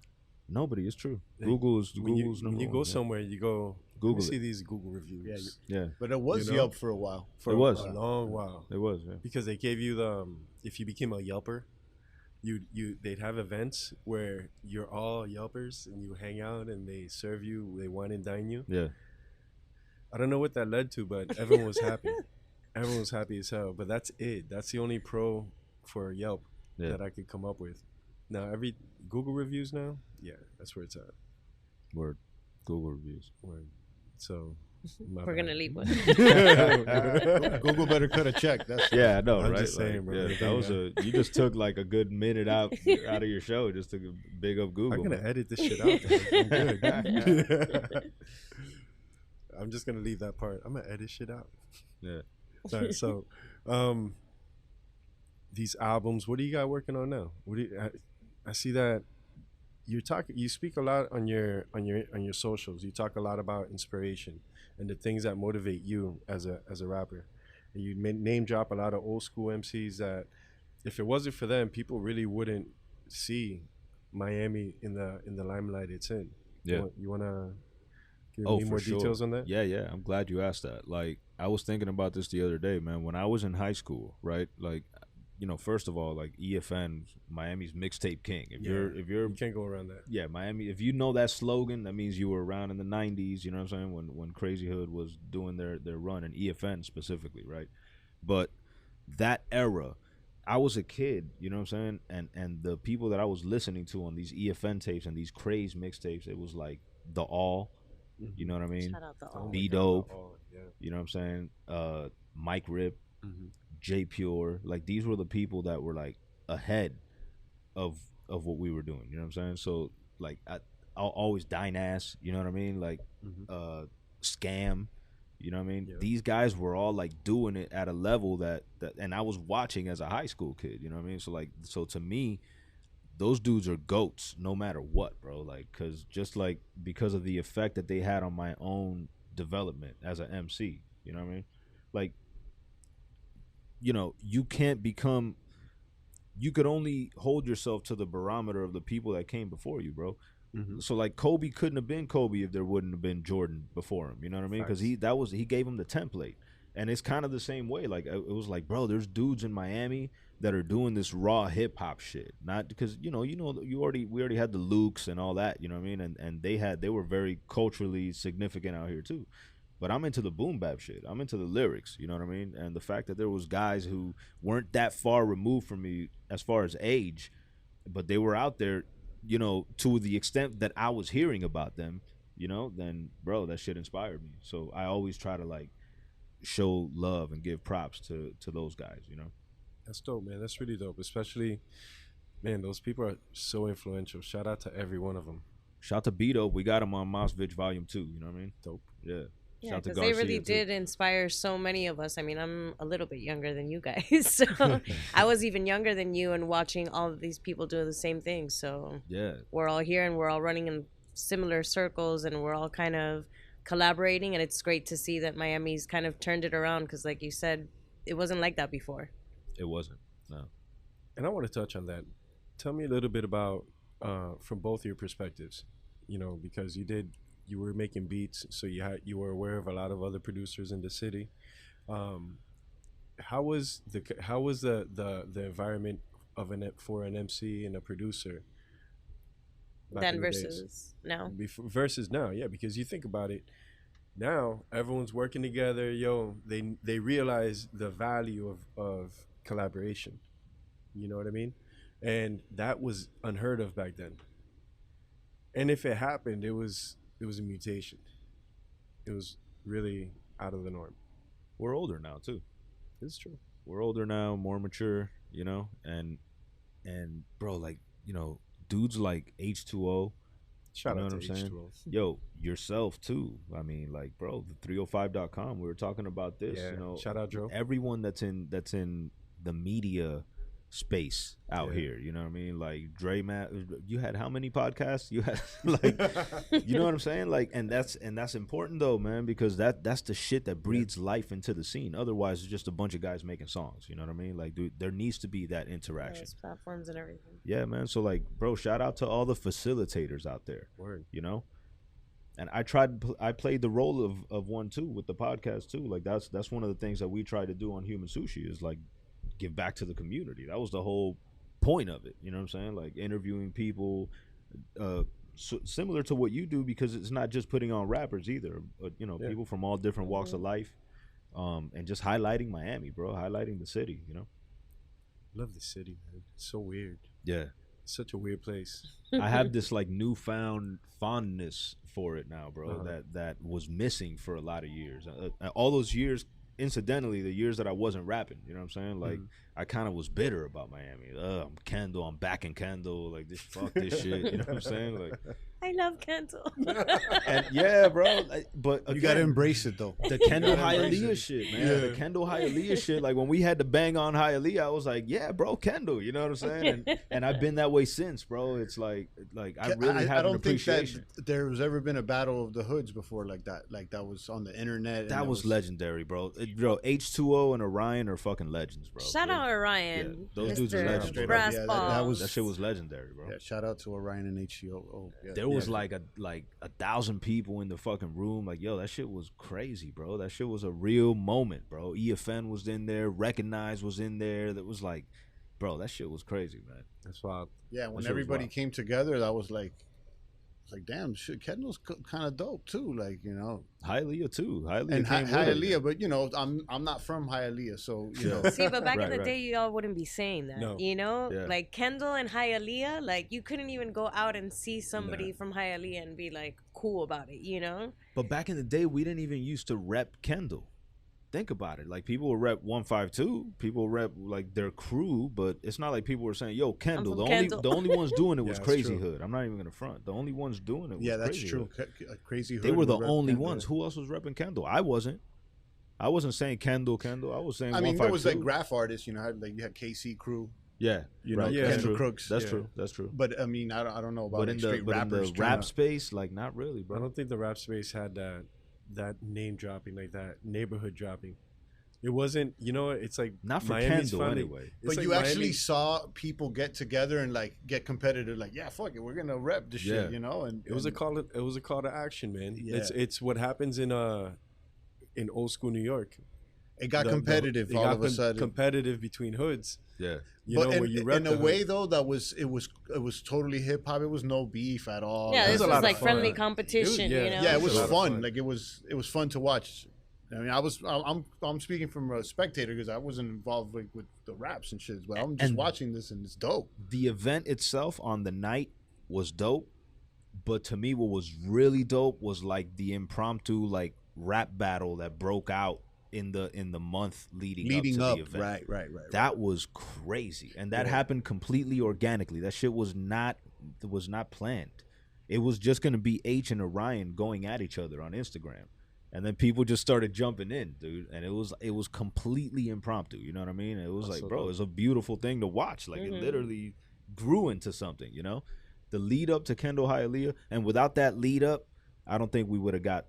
Nobody. It's true. Like, Google's When you number go one, yeah. somewhere, you go Google see it. these Google reviews. Yeah, But it was You know? Yelp for a while. For It was. a long while. it was. Yeah. Because they gave you the if you became a Yelper, they'd have events where you're all Yelpers and you hang out and they serve you, they wine and dine you. Yeah. I don't know what that led to, but everyone was happy. Everyone was happy as hell. But that's it. That's the only pro for Yelp Yeah. that I could come up with. Now every Google reviews now, yeah, that's where it's at. Word. Google reviews. Word. So my We're bad. gonna leave one. Google better cut a check. That's Yeah, I know, I'm right? just saying, bro. Yeah, that was you just took like a good minute out of your show just to big up Google. I'm gonna man. edit this shit out. I'm good. I'm just gonna leave that part. I'm gonna edit shit out. Yeah. All right, so these albums, what do you got working on now? What do you, I see that you speak a lot on your socials. You talk a lot about inspiration and the things that motivate you as a rapper. And you name drop a lot of old school MCs that if it wasn't for them, people really wouldn't see Miami in the limelight it's in. Yeah. You wanna give Oh, me for more sure. details on that? Yeah. I'm glad you asked that. Like, I was thinking about this the other day, man. When I was in high school, right? Like, first of all, like EFN, Miami's mixtape king. If you're You can't go around that. yeah, Miami. If you know that slogan, that means you were around in the '90s. You know what I'm saying? When Crazy Hood was doing their run, and EFN specifically, right? But that era, I was a kid, you know what I'm saying? And the people that I was listening to on these EFN tapes and these Craze mixtapes, it was like the All, you know what I mean? Shout out the All. B Dope, you know what I'm saying? Mike Rip, J Pure, like these were the people that were like ahead of what we were doing, you know what I'm saying? So like I'll always Dynass, you know what I mean? Like Scam, you know what I mean? Yeah. These guys were all like doing it at a level that and I was watching as a high school kid, you know what I mean? So to me, those dudes are goats no matter what, bro. Like, because of the effect that they had on my own development as an MC, you know what I mean? Like, you know, you could only hold yourself to the barometer of the people that came before you, bro. So like Kobe couldn't have been Kobe if there wouldn't have been Jordan before him, you know what I mean? Because he gave him the template. And it's kind of the same way. Like, it was like, bro, there's dudes in Miami that are doing this raw hip hop shit. Not because we already had the Lukes and all that, you know what I mean? And they were very culturally significant out here too. But I'm into the boom bap shit. I'm into the lyrics, you know what I mean? And the fact that there was guys who weren't that far removed from me as far as age, but they were out there, you know, to the extent that I was hearing about them, you know, then bro, that shit inspired me. So I always try to like show love and give props to those guys, you know. That's dope, man. That's really dope. Especially, man, those people are so influential. Shout out to every one of them. Shout to Beto. We got him on Mosvich Volume 2, you know what I mean? Dope. Yeah. Yeah, because they really did inspire so many of us. I mean, I'm a little bit younger than you guys, so I was even younger than you, and watching all of these people do the same thing. So yeah, we're all here, and we're all running in similar circles, and we're all kind of collaborating. And it's great to see that Miami's kind of turned it around, because, like you said, it wasn't like that before. It wasn't. No. And I want to touch on that. Tell me a little bit about, from both your perspectives, you know, because you were making beats, so you were aware of a lot of other producers in the city. How was the environment for an MC and a producer then versus now? Versus now, yeah, because you think about it, now everyone's working together. They realize the value of collaboration. You know what I mean? And that was unheard of back then. And if it happened, it was a mutation. It was really out of the norm. We're older now too. It's true. We're older now, more mature, you know, and bro, like, you know, dudes like H2O. Shout out to H2O. Saying? Yo, yourself too. I mean, like, bro, the 305.com, we were talking about this, you know. Shout out Joe. Everyone that's in the media space out here, you know what I mean? Like Dre Mav, you had how many podcasts? You had like you know what I'm saying? Like, and that's important though, man, because that's the shit that breathes life into the scene. Otherwise it's just a bunch of guys making songs, you know what I mean? Like, dude, there needs to be that interaction. Platforms and everything. Yeah, man. So like, bro, shout out to all the facilitators out there. Word. You know? And I played the role of one too with the podcast too. Like that's one of the things that we try to do on Human Sushi is like give back to the community. That was the whole point of it, you know what I'm saying? Like interviewing people similar to what you do, because it's not just putting on rappers either, but you know, people from all different walks of life, and just highlighting Miami, bro, highlighting the city, you know. Love the city, man. It's so weird. Yeah, it's such a weird place. I have this like newfound fondness for it now, bro, that was missing for a lot of years. All those years, incidentally, the years that I wasn't rapping, you know what I'm saying? Like, I kind of was bitter about Miami. I'm Kendall, I'm back in Kendall. Like, fuck this shit, you know what I'm saying? Like, I love Kendall. And yeah, bro. But again, you gotta embrace it though. The Kendall Hialeah shit, man. Yeah. The Kendall Hialeah shit. Like when we had to bang on Hialeah, I was like, yeah, bro, Kendall. You know what I'm saying? And I've been that way since, bro. It's like I really have an appreciation. I don't think that there was ever been a battle of the hoods before like that. Like that was on the internet. That was legendary, bro. Bro, H2O and Orion are fucking legends, bro. Shout out Orion. Yeah, those dudes are legendary. Brass that shit was legendary, bro. Yeah, shout out to Orion and H2O. Oh, yeah. There was like 1,000 people in the fucking room. Like, yo, that shit was crazy, bro. That shit was a real moment, bro. EFN was in there. Recognize was in there. That was like, bro, that shit was crazy, man. That's wild. Yeah, when everybody came together, that was like was like, damn, shit, Kendall's kind of dope too. Like, you know, Hialeah too. Hialeah and came with it. Hialeah, but you know, I'm not from Hialeah, so you know. See, but back in Right, the day, y'all wouldn't be saying that. No. You know, Yeah. like Kendall and Hialeah, like you couldn't even go out and see somebody from Hialeah and be like cool about it. You know. But back in the day, we didn't even used to rep Kendall. Think about it. Like, people would rep 152. People would rep like their crew, but it's not like people were saying, "Yo, Kendall." The only ones doing it was Yeah, Crazy true. Hood. I'm not even gonna front. The only ones doing it was Yeah, that's Crazy true. Hood. Crazy Hood. They were the would rep only Kendall. ones. Who else was repping Kendall? I wasn't. I wasn't saying Kendall. I was saying. I mean, there was like 152. graph artists, you know, like you had KC Crew, Yeah, you right. know, Yeah, That's Kendall true. Crooks. That's Yeah. true. That's true. But I mean, I don't know about But like in straight the rappers. rap space, like, not really, I bro. don't think the rap space had that name dropping, like that neighborhood dropping. It wasn't, you know, it's like Not for Miami's Kendall finally- anyway. it's But like you actually Miami- saw people get together and like get competitive, like, yeah, fuck it, we're gonna rep this Yeah. shit, you know. And It was a call. It was a call to action, man. Yeah. It's what happens in old school New York. it got The- competitive it all got of a sudden. competitive between hoods. Yeah. You But know, in, where you rep in the a way hood. though, it was totally hip hop. It was no beef at all. Yeah, It this was a was lot like of fun. friendly It was- competition. yeah. You know. Yeah, it It was was a lot of fun. fun. Like it was fun to watch. I mean, I'm speaking from a spectator because I wasn't involved like with the raps and shit, but I'm just And- watching this and it's dope. The event itself on the night was dope, but to me, what was really dope was like the impromptu like rap battle that broke out in the month leading up to the event. right. That was crazy, and that Yeah. happened completely organically. That shit was not planned. It was just gonna be H and Orion going at each other on Instagram, and then people just started jumping in, dude. And it was completely impromptu. You know what I mean? It was That's like, so bro, dope. it was a beautiful thing to watch. Like, it literally grew into something. You know, the lead up to Kendall Hialeah, and without that lead up, I don't think we would have got.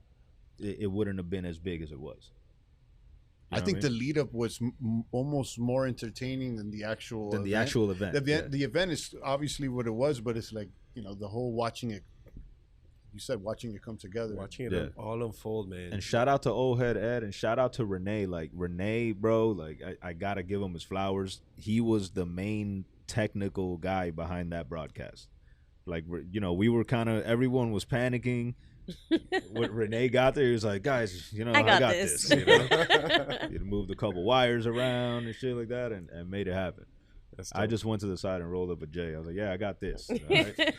It wouldn't have been as big as it was. You I know think what I the lead up was almost more entertaining than the actual than the event. actual event. The event is obviously what it was, but it's like, you know, the whole watching it. You said watching it come together. Watching it Yeah. all unfold, man. And shout out to Old Head Ed, and shout out to Renee. Like, Renee, bro, like, I gotta give him his flowers. He was the main technical guy behind that broadcast. Like, you know, we were kind of, everyone was panicking. When Renee got there, he was like, guys, you know, I got this. You know? He moved a couple wires around and shit like that, and made it happen. That's I dope. just went to the side and rolled up a J. I was like, yeah, I got this. All right?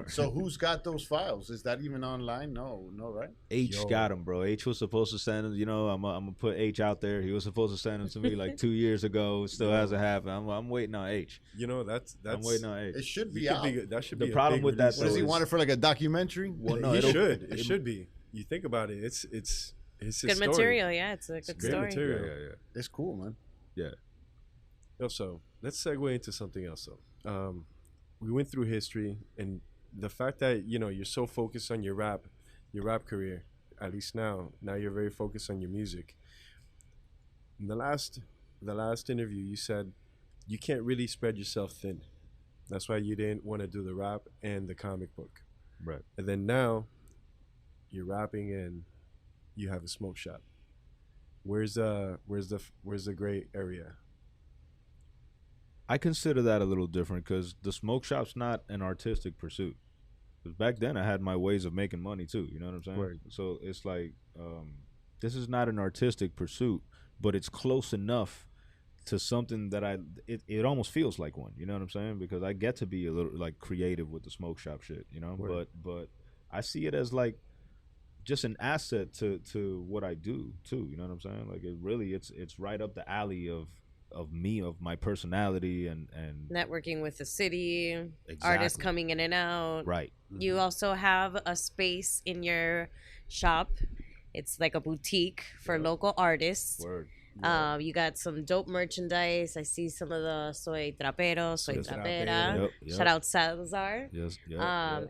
So who's got those files? Is that even online? No, right? H Yo. got him, bro. H was supposed to send him. You know, I'm gonna put H out there. He was supposed to send him to me like 2 years ago. Still hasn't happened. I'm waiting on H. You know, that's I'm waiting on It H. should be you could out. be, that should The be a problem big with that, release. What does he So want it for, like a documentary? Well, no, He it'll- should. It should be. You think about it. It's his Good story. material. Yeah, it's a good great story. material. Yeah. It's cool, man. So let's segue into something else. Though, we went through history, and the fact that you're so focused on your rap career. At least now you're very focused on your music. In the last interview, you said you can't really spread yourself thin. That's why you didn't want to do the rap and the comic book. Right. And then now you're rapping and you have a smoke shop. Where's the gray area? I consider that a little different because the smoke shop's not an artistic pursuit. Because back then I had my ways of making money too. You know what I'm saying? Right. So it's like, this is not an artistic pursuit, but it's close enough to something that it almost feels like one. You know what I'm saying? Because I get to be a little like creative with the smoke shop shit. You know, Right. but I see it as like just an asset to what I do too. You know what I'm saying? Like, it's right up the alley of me, of my personality and Networking with the city, Exactly. artists coming in and out. right. You also have a space in your shop. It's like a boutique for local artists. Word. You got some dope merchandise. I see some of the soy trapero, soy Yes, trapera. Yep. Shout out Salazar. Yes. Yep.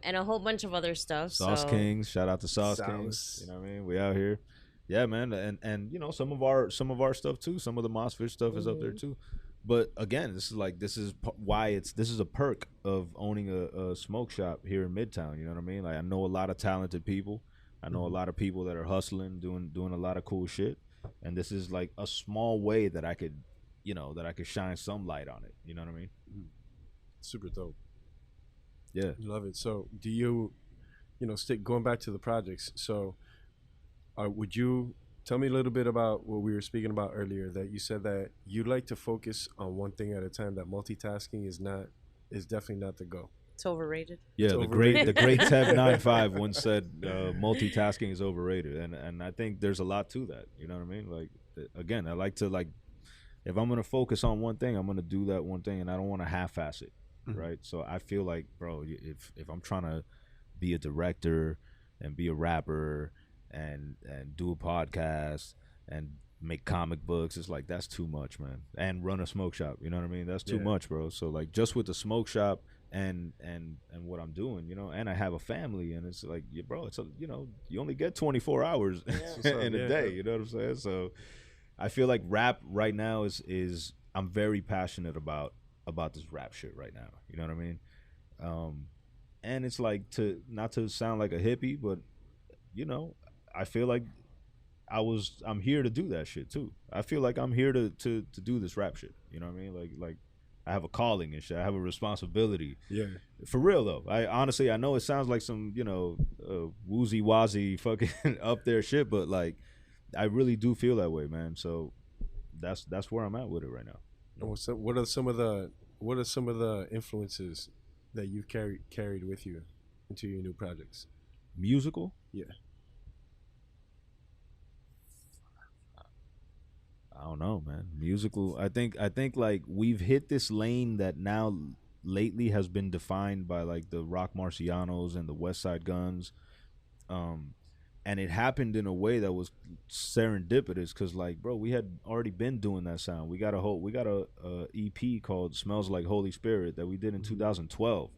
And a whole bunch of other stuff. Sauce so Kings. Shout out to Sauce Sauce. Kings. You know what I mean? We out here. Yeah, man. And you know, some of our stuff too. Some of the Mosfish stuff is up there too. But again, this is why this is a perk of owning a smoke shop here in Midtown. You know what I mean? Like, I know a lot of talented people. I know a lot of people that are hustling, doing a lot of cool shit. And this is like a small way that I could shine some light on it. You know what I mean? Super dope. Yeah. Love it. So do you stick going back to the projects. So, would you tell me a little bit about what we were speaking about earlier? That you said that you like to focus on one thing at a time. That multitasking is definitely not the go. It's overrated. Yeah, It's the overrated. great Tev95 once said multitasking is overrated, and I think there's a lot to that. You know what I mean? Like, again, I like to, like, if I'm gonna focus on one thing, I'm gonna do that one thing, and I don't want to half-ass it, right? So I feel like, bro, if I'm trying to be a director and be a rapper and do a podcast and make comic books, it's like, that's too much, man. And run a smoke shop, you know what I mean? That's too much, bro. So, like, just with the smoke shop and what I'm doing, and I have a family, and it's like, yeah, bro, it's you only get 24 hours in a day, you know what I'm saying? So I feel like rap right now is I'm very passionate about this rap shit right now, you know what I mean? And it's like, not to sound like a hippie, but I feel like I'm here to do that shit too. I feel like I'm here to do this rap shit, you know what I mean? Like I have a calling and shit. I have a responsibility. Yeah. For real though. I honestly, I know it sounds like some, woozy wazy fucking up there shit, but like, I really do feel that way, man. So that's where I'm at with it right now. And what are some of the influences that you've carried with you into your new projects? Musical? Yeah. I don't know, man. Musical. I think like we've hit this lane that now lately has been defined by like the Rock Marcianos and the West Side Guns. And it happened in a way that was serendipitous, because, like, bro, we had already been doing that sound. We got a EP called Smells Like Holy Spirit that we did in 2012.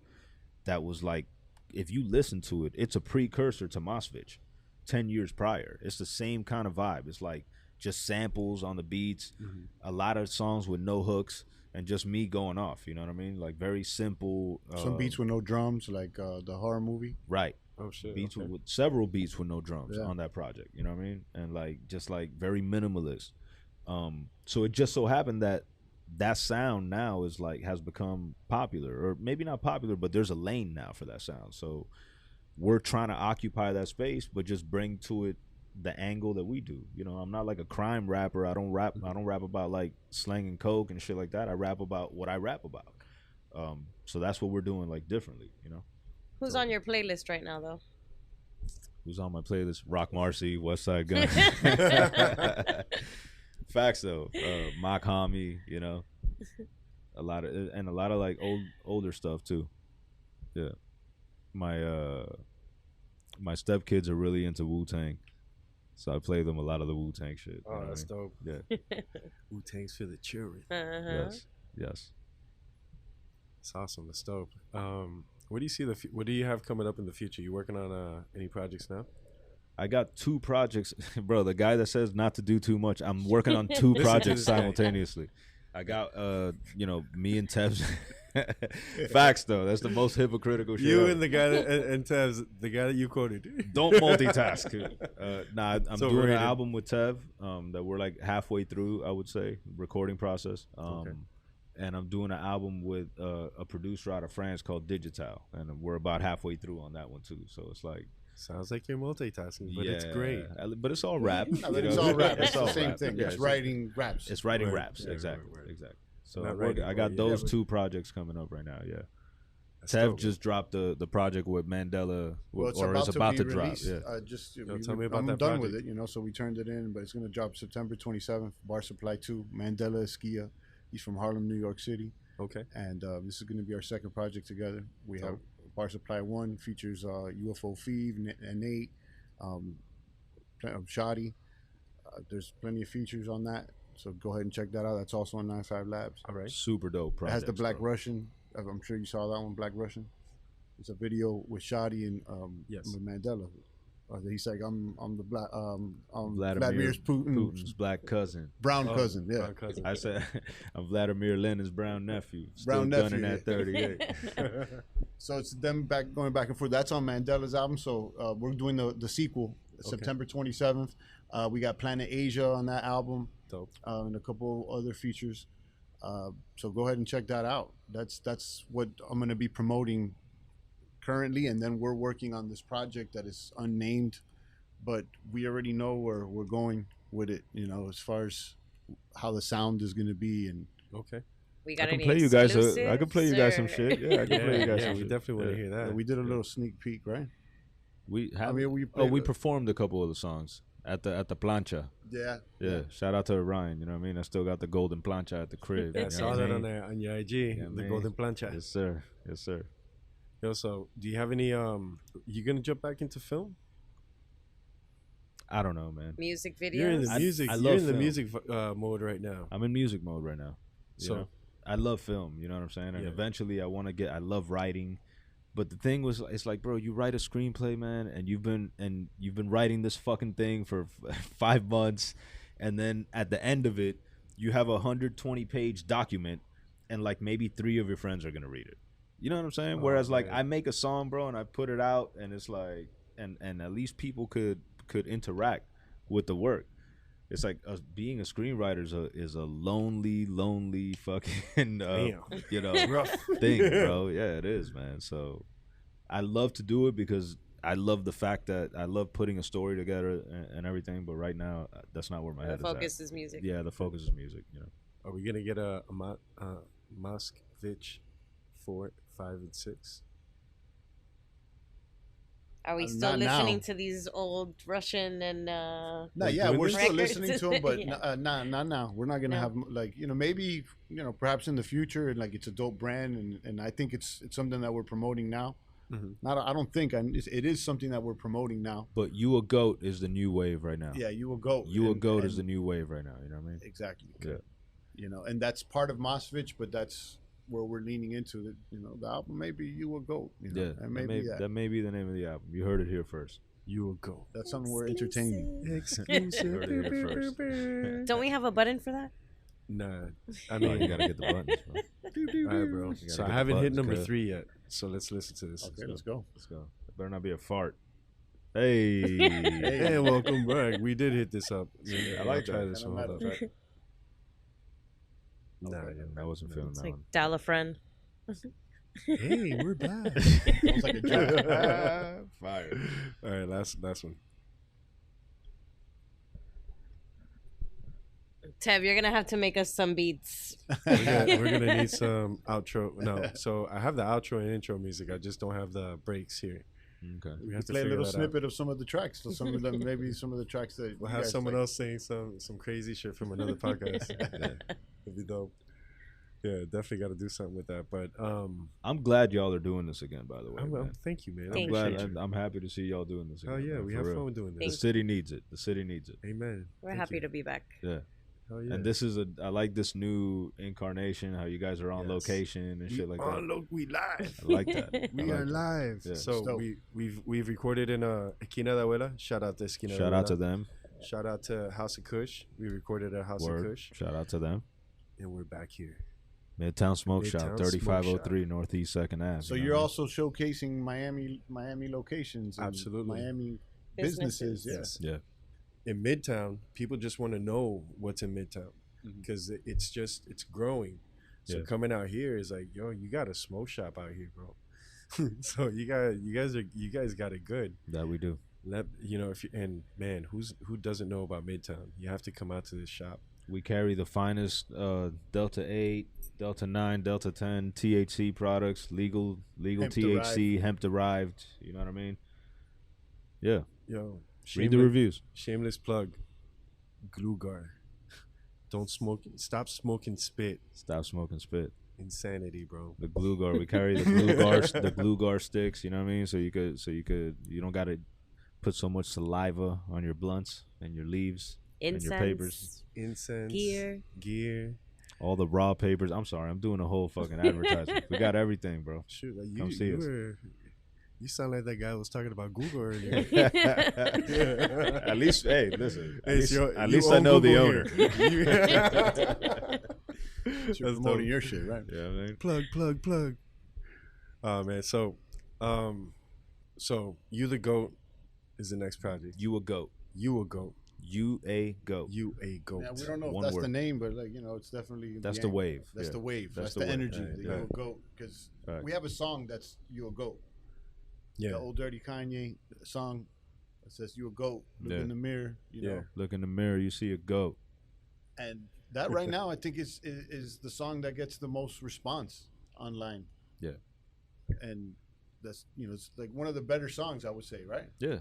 That was like, if you listen to it, it's a precursor to Mosvich 10 years prior. It's the same kind of vibe. It's like just samples on the beats, a lot of songs with no hooks, and just me going off, you know what I mean? Like, very simple. Some beats with no drums, like the horror movie. Right. Oh shit. Beats okay. with several beats with no drums on that project, you know what I mean? And like, just like very minimalist. So it just so happened that sound now is like, has become popular, or maybe not popular, but there's a lane now for that sound. So we're trying to occupy that space, but just bring to it the angle that we do. I'm not like a crime rapper. I don't rap about like slanging coke and shit like that. I rap about what I rap about. So that's what we're doing, like, differently, Who's on your playlist right now, though? Who's on my playlist? Rock Marcy, West Side Gun. Facts though. Mock Homie, a lot of like older stuff too. Yeah. My stepkids are really into Wu-Tang, so I play them a lot of the Wu-Tang shit. Oh, that's dope. Yeah. Wu-Tang's for the children. Yes. It's awesome. That's dope. What do you see what do you have coming up in the future? You working on any projects now? I got 2 projects, bro. The guy that says not to do too much, I'm working on 2 projects simultaneously. I got me and Tev's. Facts though, that's the most hypocritical shit. You and the guy and Tev's, the guy that you quoted. Don't multitask. I'm doing an album with Tev that we're like halfway through, I would say, recording process. Okay. And I'm doing an album with a producer out of France called Digital, and we're about halfway through on that one too. So it's like, sounds like you're multitasking, but it's great. But it's all rap. It's all rap. It's the same rap. thing. Yeah, it's writing raps. It's writing Right. raps. Yeah, Exactly. right. Exactly. So Not I got those 2 projects coming up right now. Yeah. That's Tev dope. just dropped the project with Mandela, Well, or is about to drop. released. Yeah. Tell me about I'm that done project. with it, so we turned it in, but it's going to drop September 27th. Bar Supply 2, Mandela Esquia. He's from Harlem, New York City. Okay. And this is going to be our second project together. We have Bar Supply 1 features UFO Feeve, Nate, Shottie. There's plenty of features on that. So go ahead and check that out. That's also on 95 Labs. All right. Super dope It project. has the Black Russian. I'm sure you saw that one, Black Russian. It's a video with Shottie and with Mandela. He's like, I'm the black, Vladimir's Putin's black cousin, brown cousin. Yeah, Brown cousin. I said, I'm Vladimir Lenin's brown nephew. Brown Still nephew, gunning at 38. So it's them going back and forth. That's on Mandela's album. So we're doing the sequel, September 27th. We got Planet Asia on that album. Dope. And a couple other features. So go ahead and check that out. That's what I'm going to be promoting currently, and then we're working on this project that is unnamed, but we already know where we're going with it. You know, as far as how the sound is going to be, and Okay. We I got can any play you guys. I can exclusives, play you guys some or- shit. Yeah, I can play you guys Yeah, some we shit. definitely want to hear that. we did a little sneak peek, right? We have. we Oh, we played- performed a couple of the songs at the plancha. Yeah, Yeah, shout out to Ryan. You know what I mean? I still got the golden plancha at the crib. Yeah, I you know saw what that I on, mean? on your IG, Yeah, the man. Golden Plancha. Yes, sir. Yes, sir. Yo, so do you have any? You gonna jump back into film? I don't know, man. music videos. You're in the I music. love you're in the film. music mode right now. I'm in music mode right now. You So- know? I love film. You know what I'm saying? And Yeah. eventually, I want to get. I love writing, but the thing was, it's like, bro, you write a screenplay, man, and you've been writing this fucking thing for 5 months, and then at the end of it, you have a 120-page document, and like maybe 3 of your friends are gonna read it. You know what I'm saying? Oh, Whereas like man. I make a song, bro, and I put it out, and it's like, and at least people could interact with the work. It's like being a screenwriter is a lonely fucking Damn. you know Rough. thing, bro. Yeah, it is, man. So I love to do it because I love the fact that I love putting a story together and everything. But right now, that's not where my The head focus is is music. at. Yeah, the focus is music. You know. Are we gonna get a Moskvich 4, 5, and 6? Are we Not still now. listening to these old Russian and No, We're yeah, doing we're this? still Records. listening to them, but Yeah. not now. We're not gonna No. have like maybe perhaps in the future, and like it's a dope brand, and I think it's something that we're promoting now. Mhm. Not I don't think it is something that we're promoting now. But You a Goat is the new wave right now. Yeah, you will go. You a and- Goat and- is the new wave right now. You know what I mean? exactly. Yeah. And that's part of Mosvich, but that's where we're leaning into it. The album maybe You Will Go. Yeah, and maybe that may be the name of the album. You heard it here first. You will go. that's something we're entertaining. Exclusive. Heard it here first. Don't we have a button for that? Nah, I Oh, mean, you gotta get the buttons, bro. all right, bro. You So gotta I get the haven't hit buttons, number cuz. 3 yet. So let's listen to this. Okay, let's go. Let's go. It better not be a fart. Hey. Hey, welcome back. We did hit this up. I like I'll try that. this Kinda one. matter Hold of up. fact. Nah, Okay, yeah. I wasn't feeling It's that like one. Dalafriend. Hey, we're back. Sounds like a joke. Fire. All right, last one. Tev, you're gonna have to make us some beats. We're gonna need some outro. No, so I have the outro and intro music. I just don't have the breaks here. Okay. We have to Play a figure little that snippet of some of the tracks. So some of them, maybe some of the tracks that We'll you have guys someone like. else saying some crazy shit from another podcast. It'd be dope. Yeah, definitely got to do something with that. But I'm glad y'all are doing this again, by the way. I'm, man. thank you, man. I Thank I'm you. glad. appreciate you. I'm happy to see y'all doing this again. Oh yeah, man, we for have real. fun doing The this. city needs it. The city needs it. Amen. We're Thank happy you. to be back. Yeah. Hell yeah. And this is I like this new incarnation. How you guys are on Yes. location and shit like that. Look, we live. I like that. We I are like that. live. Yeah. So Dope. we've recorded in Esquina de Abuela. Shout out to Esquina de Shout out Abuela. to them. Shout out to House of Kush. We recorded at House of Word. Kush, Shout out to them. and we're back here. Midtown Smoke Midtown Shop, Smoke 3503 Northeast Second Ave. So you know you're what I mean? also showcasing Miami locations, and Absolutely. Miami Businesses. businesses. Yeah. Yeah. In Midtown, people just want to know what's in Midtown Mhm. because it's growing. So Yeah. coming out here is like, yo, you got a smoke shop out here, bro. So you guys got it good. That we do. If you, and man, who doesn't know about Midtown? You have to come out to this shop. We carry the finest Delta 8, Delta 9, Delta 10 THC products, legal Hemp THC, hemp derived. You know what I mean? Yeah. Yo, Read the reviews. Shameless plug. Glugar. Don't smoke. Stop smoking spit. Stop smoking spit. Insanity, bro. The glue guard. We carry the glue guard, the glue guard sticks. You know what I mean? So you don't gotta put so much saliva on your blunts and your leaves and your papers. Incense, Incense. gear. All the raw papers. I'm sorry, I'm doing a whole fucking advertisement. We got everything, bro. Shoot, like Come see us. You sound like that guy who was talking about Google earlier. At least, hey, listen. At Hey, least, so at you least I own know the Google owner. here. You're That's promoting dope. your shit, right? Yeah, I mean, Plug. Oh man, so You the Goat is the next project. you a goat. You a goat. You a goat. You a goat. Yeah, we don't know if One that's the word. name, but it's definitely That's the angle. wave. That's Yeah. the wave. That's That's, the the wave. energy. Right, that right. You a goat because Right. we have a song that's You a Goat, The old Dirty Kanye song that says "You a goat, look in the mirror." You know, look in the mirror, you see a goat. And that right now, I think is the song that gets the most response online. Yeah, and that's it's like one of the better songs, I would say, right? Yeah.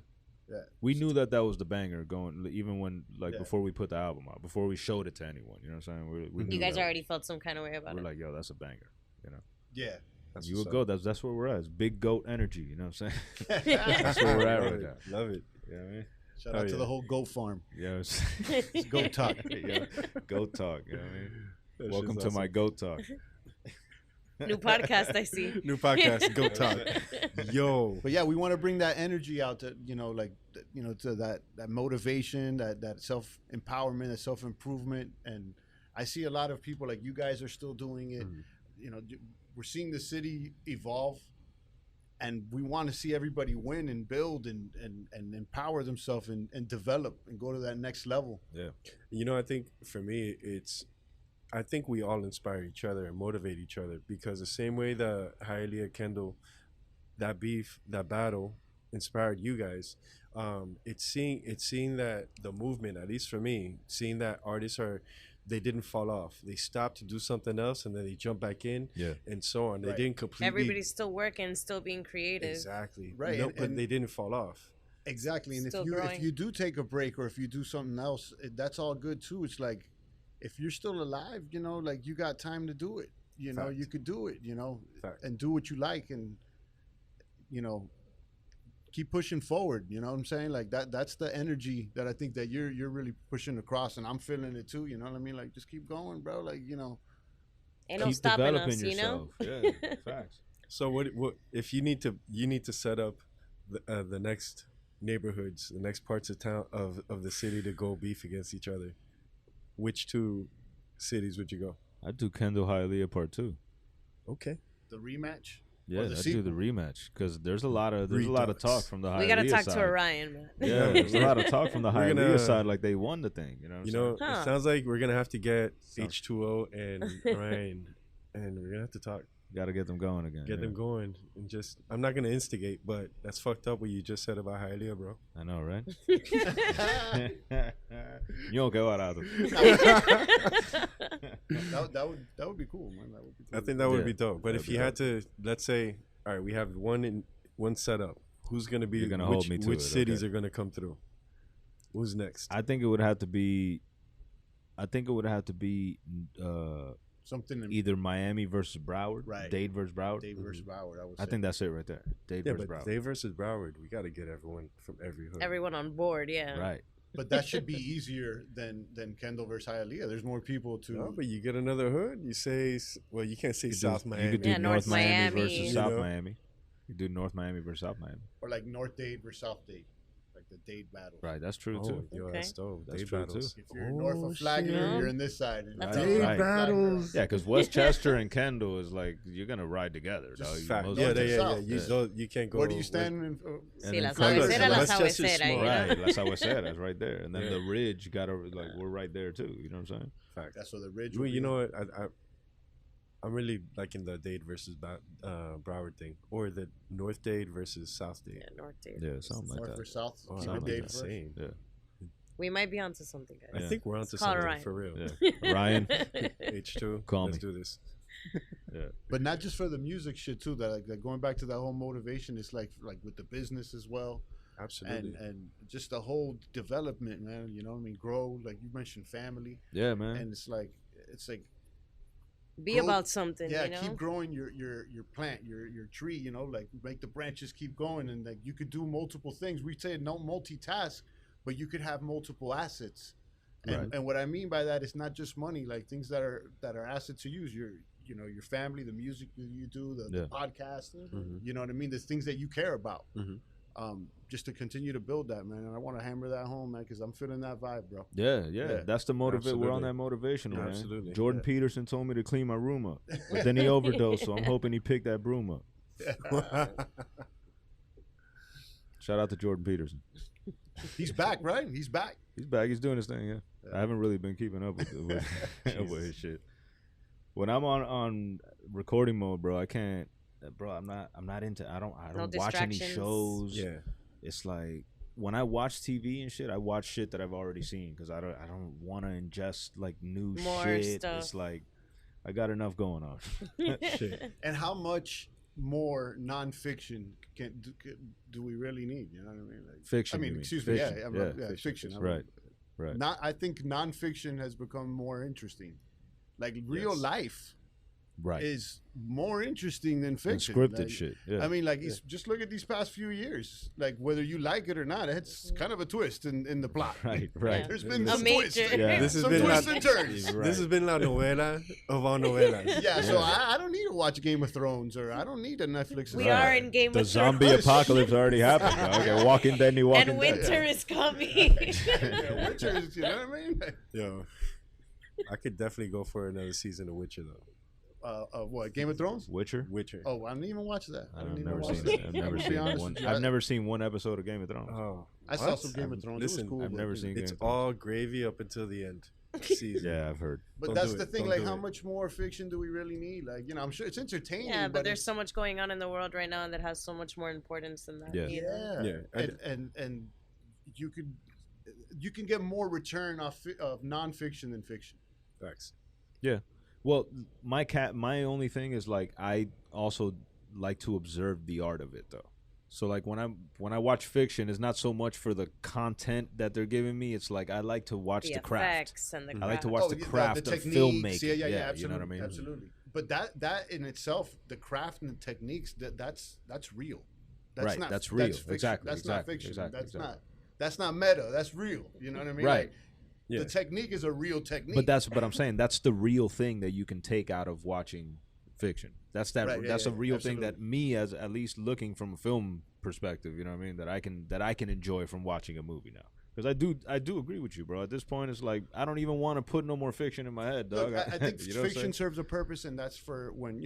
We knew that was the banger going, even when before we put the album out, before we showed it to anyone. You know what I'm saying? We you guys already felt some kind of way about it. We're like, yo, that's a banger. You know? Yeah. You a goat. That's where we're at. It's big goat energy. You know what I'm saying? That's where we're at right now. Love it. You know what I mean? Shout out to the whole goat farm. Yeah. It's goat talk. Goat talk. You know what I mean? Welcome to my goat talk. New podcast, I see. New podcast, Goat Talk. Yo. But yeah, we want to bring that energy out to, to that motivation, that self-empowerment, that self-improvement. And I see a lot of people like you guys are still doing it. We're seeing the city evolve, and we want to see everybody win and build and empower themselves and develop and go to that next level. Yeah. I think for me, I think we all inspire each other and motivate each other, because the same way that Hialeah, Kendall, that beef, that battle inspired you guys, it's seeing that the movement, at least for me, seeing that artists they didn't fall off. They stopped to do something else, and then they jump back in, and so on. They didn't completely. Everybody's still working, still being creative. Exactly. Right. But they didn't fall off. Exactly. And Still if you do take a break, or if you do something else, that's all good too. It's like, if you're still alive, you got time to do it. Fact. You could do it, Fact. and do what you like, and keep pushing forward. You know what I'm saying? Like that's the energy that I think that you're really pushing across, and I'm feeling it too. You know what I mean? Like, just keep going, bro. Like, Ain't no keep stopping developing us, yourself. Yeah, facts. So what if you need to set up the next neighborhoods, the next parts of town of the city to go beef against each other? Which two cities would you go? I'd do Kendall Hialeah Part 2. Okay. The rematch. Yeah, I'd do the rematch, because there's a lot of talk from the Hialeah side. We gotta talk to Orion, man. Yeah, there's a lot of talk from the Hialeah side, like they won the thing. You know, it sounds like we're gonna have to get H2O and Orion, and we're gonna have to talk. Got to get them going again. Get them going, and I'm not gonna instigate, but that's fucked up what you just said about Hialeah, bro. I know, right? You don't go out of that would be cool, man. That would be cool. I think that would be dope. But if you had to, let's say, all right, we have one setup. Who's gonna be? You're gonna hold me to which it, cities are gonna come through? Who's next? I think it would have to be. Something either Miami versus Broward, right? Dade versus Broward. Dade versus Broward. I think that's it right there. Dade versus Broward. Dade versus Broward. We got to get everyone from every hood. Everyone on board, yeah. Right. But that should be easier than Kendall versus Hialeah. There's more people to. No, but you get another hood. You say, well, you can't say South Miami. You could do North Miami versus South know? Miami. You do North Miami versus South Miami. Or like North Dade versus South Dade. Like the Dade battle. Right, that's true too. Yo, that's dope. That's Dade true battles. too. If you're north of Flagler, you're in this side. That's Dade right. battles. Yeah, because Westchester and Kendall is like, you're gonna ride together. Fact. Most Yeah. of the You can't go. Where do you stand? In, Sí, la Kendall- cabecera, la Westchester's cabecera, small. Right, that's how I said. That's right there. And then the Ridge, you gotta like, we're right there too. You know what I'm saying? Fact. that's where the ridge. Well, you know what? I'm really liking the Dade versus Broward thing, or the North Dade versus South Dade. Yeah, North Dade. Yeah, something like north that. or south. Oh, Keep that it would be Dade first. insane. Yeah. We might be onto something, guys. I think we're onto Call something Ryan. for real. Yeah. Ryan, H2, Call let's me. do this. yeah. But not just for the music shit too. That like going back to that whole motivation. It's like with the business as well. Absolutely. And just the whole development, man. You know what I mean? Grow, like you mentioned, family. Yeah, man. And it's like Be grow- about something, yeah, you know? keep growing your plant, your tree, you know, like make the branches keep going, and like you could do multiple things. We say no multitask, but you could have multiple assets. And, Right. and what I mean by that is not just money, like things that are assets to use, your family, the music that you do, the podcast, you know what I mean? The things that you care about. Just to continue to build that, man. And I want to hammer that home, man, because I'm feeling that vibe, bro. Yeah. That's the motivate. We're on Absolutely. that motivation, man. Absolutely. Jordan Peterson told me to clean my room up, but then he overdosed, so I'm hoping he picked that broom up. Shout out to Jordan Peterson. He's back, right? He's back. He's back. He's doing his thing. Yeah. I haven't really been keeping up with his shit. When I'm on recording mode, bro, I can't bro, I'm not into. I don't No watch any distractions. shows. Yeah. It's like when I watch TV and shit, I watch shit that I've already seen because I don't want to ingest like new More shit. stuff. It's like I got enough going on. Shit. And how much more nonfiction do we really need? You know what I mean? Like, Fiction. I mean, you excuse Fiction. me. Yeah, Fiction. Right. Right. I think nonfiction has become more interesting. Like real Yes. life Right. is more interesting than And fiction. scripted Like, shit. Yeah. I mean, like, just look at these past few years. Like, whether you like it or not, it's kind of a twist in the plot. Right. Yeah. There's been A some major. twists. Yeah. This has Some been twists la, and turns. Right. this has been la novela of all novelas. Yeah, so I don't need to watch Game of Thrones, or I don't need a Netflix. We Right. are in Game The of zombie Thrones. apocalypse already happened. Dog. Okay, Walking Dead, New Walking And Dead. winter is coming. Yeah, Witcher is, you know what I mean? Yo, I could definitely go for another season of Witcher though. What, Game of Thrones? Witcher. Witcher. Oh, I didn't even watch that. I I've didn't never even watch seen that. it. I've never I'm gonna be seen honest one. with you. I've never seen one episode of Game of Thrones. Oh, I saw what? some Game of Thrones. Listen, it was cool. I've never but- seen It's Game of Thrones. all gravy up until the end. Season. Yeah, I've heard. But Don't that's do the it. thing. Don't Like, do how it. much more fiction do we really need? Like, you know, I'm sure it's entertaining. Yeah, but there's it's, so much going on in the world right now that has so much more importance than that. Yeah. you know? yeah, Yeah. and you can get more return of nonfiction than fiction. Facts. Well, my only thing is like I also like to observe the art of it though. So like when I watch fiction, it's not so much for the content that they're giving me. It's like I like to watch the craft. effects and the I like to craft. watch the craft of techniques. filmmaking. Yeah, Yeah, absolutely, you know what I mean? Absolutely. But that in itself, the craft and the techniques, that's real. Right, Not, that's real. fiction. Exactly, That's not exactly, fiction. exactly. That's not meta. That's real. You know what I mean? Right. Like, Yeah. the technique is a real technique. But I'm saying that's the real thing that you can take out of watching fiction. That's that. Right, yeah, that's yeah, a real absolutely. thing that me, as at least looking from a film perspective, you know what I mean, that I can enjoy from watching a movie now. Because I do agree with you, bro. At this point, it's like I don't even want to put no more fiction in my head, dog. Look, I think You know what I'm fiction saying? serves a purpose, and that's for when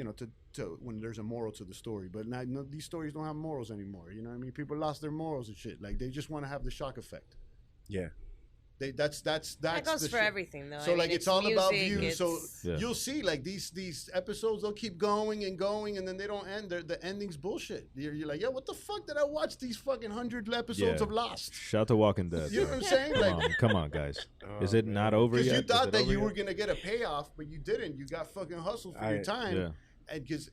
to when there's a moral to the story. But now, no, these stories don't have morals anymore. You know what I mean? People lost their morals and shit. Like they just want to have the shock effect. Yeah. That's That goes the for shit. everything, though. So I like mean, it's all about music, views. So Yeah. you'll see like these episodes, they'll keep going and going, and then they don't end. The ending's bullshit. You're like, yo, what the fuck did I watch these fucking 100 episodes Yeah. of Lost? Shout to Walking Dead. You know bro. what I'm saying? Like, Come on, guys. Is Oh, it man. not over because yet? you Is thought it that over you yet? were gonna get a payoff, but you didn't. You got fucking hustled for your time. Yeah. And because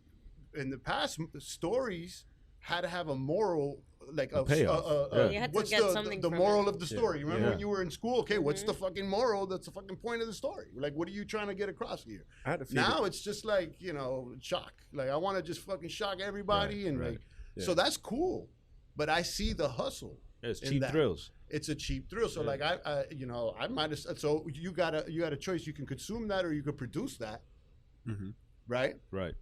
in the past, stories had to have a moral, like A payoff. Yeah. You had to what's get the something from moral it. of the story? Remember Yeah. when you were in school? Okay, what's the fucking moral? That's the fucking point of the story. Like, what are you trying to get across here? I had a feeling. Now it's just like, shock. Like, I want to just fucking shock everybody, Right, and right. like, Yeah. so that's cool. But I see the hustle. It's in cheap that. thrills. It's a cheap thrill. So like I might have. So you got a choice. You can consume that or you could produce that, Mhm. right? Right.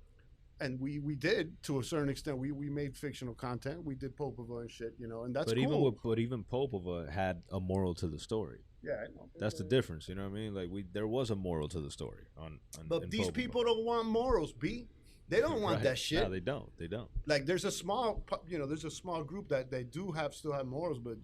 And we did to a certain extent. We made fictional content. We did Popova and shit, and that's But cool. even Popova had a moral to the story. Yeah, I know. That's the difference, you know what I mean? Like there was a moral to the story on But in these Popova. people don't want morals, B. They don't want Right. that shit. No, they don't. They don't. Like there's a small, there's a small group that they do still have morals, but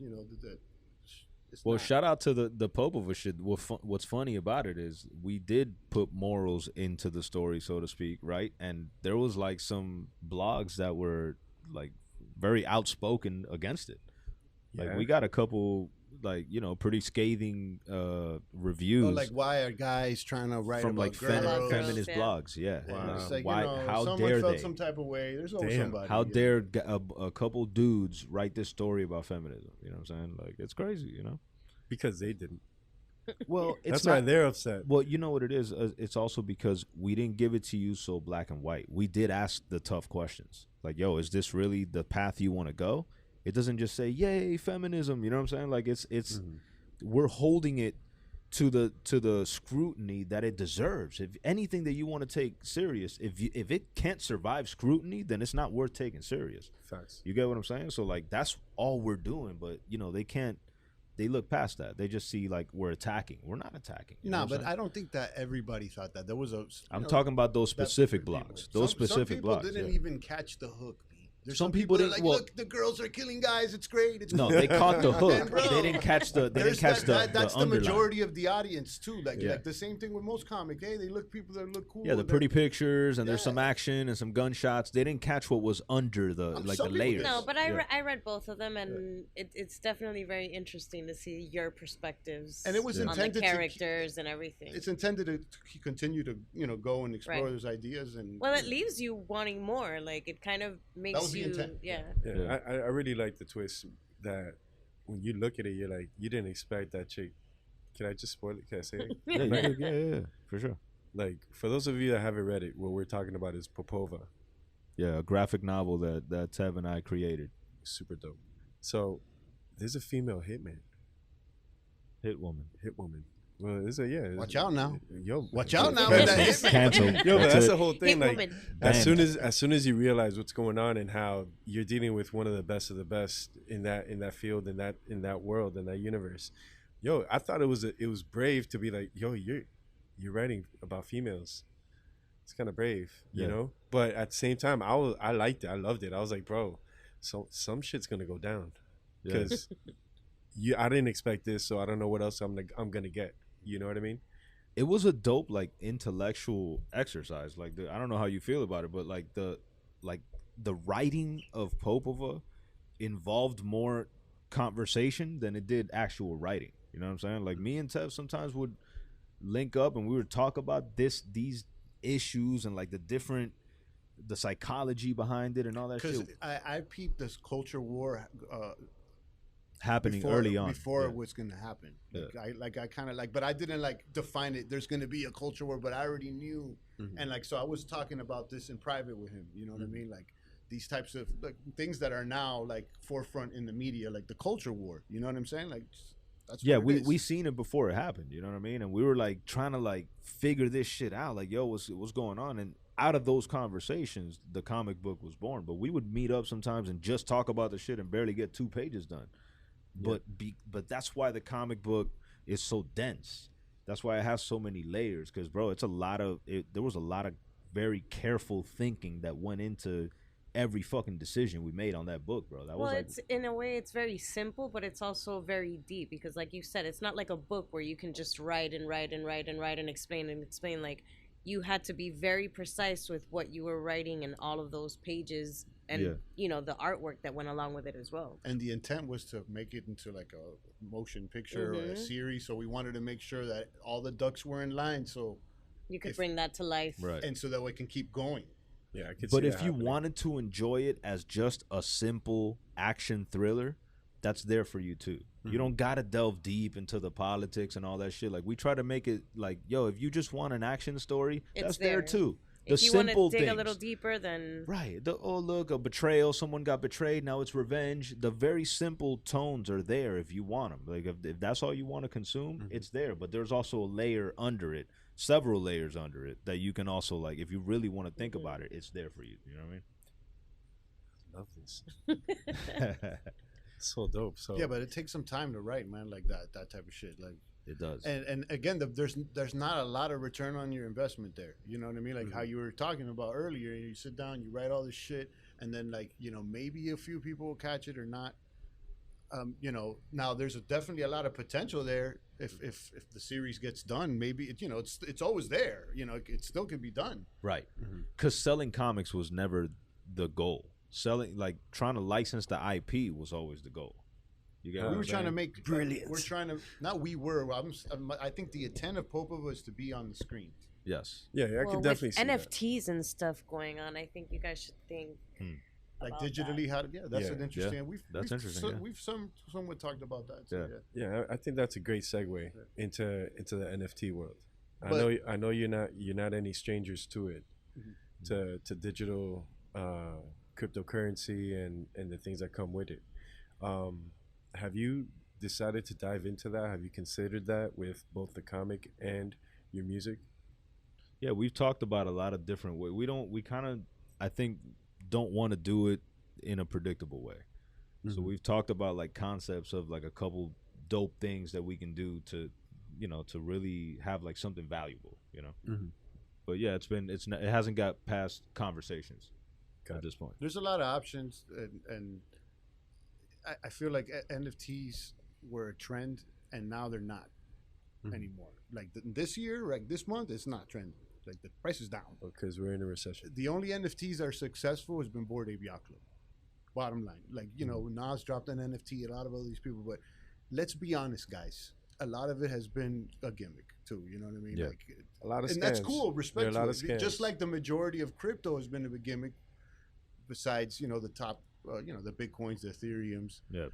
it's Well, not. shout out to the Popova shit. What's funny about it is we did put morals into the story, so to speak, right? And there was like some blogs that were like very outspoken against it. Like Yeah. we got a couple like pretty scathing reviews. Oh, like why are guys trying to write from about like girls? feminist Yeah. blogs, yeah. And Wow. it's like, Why? How someone dare felt they? some type of way. There's always Damn. somebody. How dare a couple dudes write this story about feminism? You know what I'm saying? Like it's crazy, Because they didn't. Well, it's That's not. why they're upset. Well, you know what it is? It's also because we didn't give it to you so black and white. We did ask the tough questions. Like, yo, is this really the path you want to go? It doesn't just say, yay, feminism. You know what I'm saying? Like, it's we're holding it to the scrutiny that it deserves. If anything that you want to take serious, if it can't survive scrutiny, then it's not worth taking serious. Facts. You get what I'm saying? So, like, that's all we're doing. But, they can't. They look past that. They just see like we're attacking. We're not attacking. You know No, what I'm but saying? I don't think that everybody thought that. There was I'm talking about those that specific people- blogs. Those some specific people blogs. didn't yeah. even catch the hook. There's some people that are didn't. like, Well, look, the girls are killing guys. It's great. It's no, great. they caught the hook. And, bro, They didn't catch the. They didn't catch that's the underline. majority of the audience too. Like Yeah. like the same thing with most comic. Hey, they look people that look cool. Yeah, the pretty pictures and there's some Yeah. action and some gunshots. They didn't catch what was under the like some the people layers. did. No, but I, Yeah. I read both of them, and it's definitely very interesting to see your perspectives And it was on the intended to keep- characters and everything. It's intended to continue to go and explore Right. those ideas and. Well, it leaves you wanting more. Like it kind of makes was the you, intent. yeah. Yeah, I really like the twist that when you look at it, you're like, you didn't expect that chick. Can I just spoil it? Can I say it? Yeah, Like, yeah, for sure. like, for those of you that haven't read it, what we're talking about is Popova. Yeah, a graphic novel that Tev and I created. Super dope. So there's a female hitman, Hit woman. hit woman. Well, it's a yeah. Watch out now. Yo, Watch out now. But That's that- Canceled. Yo, but that's it. the whole thing. Hit Like, woman. as Banned. soon as you realize what's going on and how you're dealing with one of the best in that field, in that world, in that universe, yo, I thought it was brave to be like, yo, you're writing about females. It's kind of brave, you Yeah. know. But at the same time, I liked it. I loved it. I was like, bro, so some shit's gonna go down Yeah. because I didn't expect this, so I don't know what else I'm gonna get. You know what I mean? It was a dope like intellectual exercise. Like I don't know how you feel about it, but like the writing of Popova involved more conversation than it did actual writing. You know what I'm saying? Like me and Tev sometimes would link up and we would talk about these issues and like the psychology behind it and all that Because shit I peeped this culture war happening early on. before Yeah. it was going to happen. Like, I kind of like, but I didn't like define it. There's going to be a culture war, but I already knew. Mhm. And like, so I was talking about this in private with him. You know what I mean? Like these types of like things that are now like forefront in the media, like the culture war. You know what I'm saying? Like, that's Yeah, what it is. we seen it before it happened, you know what I mean? And we were like trying to like figure this shit out, like, yo, what's going on? And out of those conversations, the comic book was born. But we would meet up sometimes and just talk about the shit and barely get 2 pages done. Yeah. But that's why the comic book is so dense. That's why it has so many layers. Because bro, there was a lot of very careful thinking that went into every fucking decision we made on that book, bro. That Well, was like, it's in a way it's very simple, but it's also very deep because, like you said, it's not like a book where you can just write and write and write and write and explain and explain. Like you had to be very precise with what you were writing in all of those pages, and Yeah. you know the artwork that went along with it as well. And the intent was to make it into like a motion picture or a Mhm. series. So we wanted to make sure that all the ducks were in line. So You could If- bring that to life. right. and so that we can keep going. Yeah, I could. But see if that you happening. wanted to enjoy it as just a simple action thriller, that's there for you too. Mm-hmm. You don't gotta delve deep into the politics and all that shit. Like we try to make it like, yo, if you just want an action story, It's that's there there. too. The If you want simple to dig things. a little deeper, then Right. Oh, look, a betrayal. Someone got betrayed. Now it's revenge. The very simple tones are there if you want them. Like, if that's all you want to consume, Mhm. it's there. But there's also a layer under it, several layers under it, that you can also, like, if you really want to think Mhm. about it, it's there for you. You know what love this, I mean? so dope. So Yeah, but it takes some time to write, man, like that type of shit. Like, It does. and again, there's not a lot of return on your investment there. You know what I mean? Like how you were talking about earlier. You sit down, you write all this shit, and then like maybe a few people will catch it or not. Now there's definitely a lot of potential there. If the series gets done, maybe it's always there. It still can be done. Right. Mhm. Because selling comics was never the goal. Trying to license the IP was always the goal. You get Yeah. what We I'm were trying to saying? make Brilliant. We're trying to not. We were. I think the intent of Popova was to be on the screen. Yes. yeah, I well, could with definitely see that. NFTs and stuff going on, I think you guys should think Like about digitally, how? Yeah, that's Yeah. an interesting. Yeah. We've Interesting, yeah. We've somewhat talked about that. So, Yeah. yeah. Yeah, I think that's a great segue into the NFT world. But- I know you're not any strangers to it, Mhm. to digital cryptocurrency and the things that come with it. Have you decided to dive into that? Have you considered that with both the comic and your music? Yeah, we've talked about a lot of different ways. We kind of, I think, don't want to do it in a predictable way. So Mhm. we've talked about like concepts of like a couple dope things that we can do to really have like something valuable, Mhm. But yeah, it hasn't got past conversations. at this point. There's a lot of options, and I feel like NFTs were a trend, and now they're not anymore. Like this year, like this month, it's not trending. Like the price is down because we're in a recession. The only NFTs that are successful has been Bored Ape Yacht Club. Bottom line, like Nas dropped an NFT, a lot of other these people, but let's be honest, guys. A lot of it has been a gimmick too. You know what I mean? Yeah. Like a lot of scams. And that's cool. Respect to it. Scams. Just like the majority of crypto has been a gimmick. Besides, the top, the Bitcoins, the Ethereums. Yeah.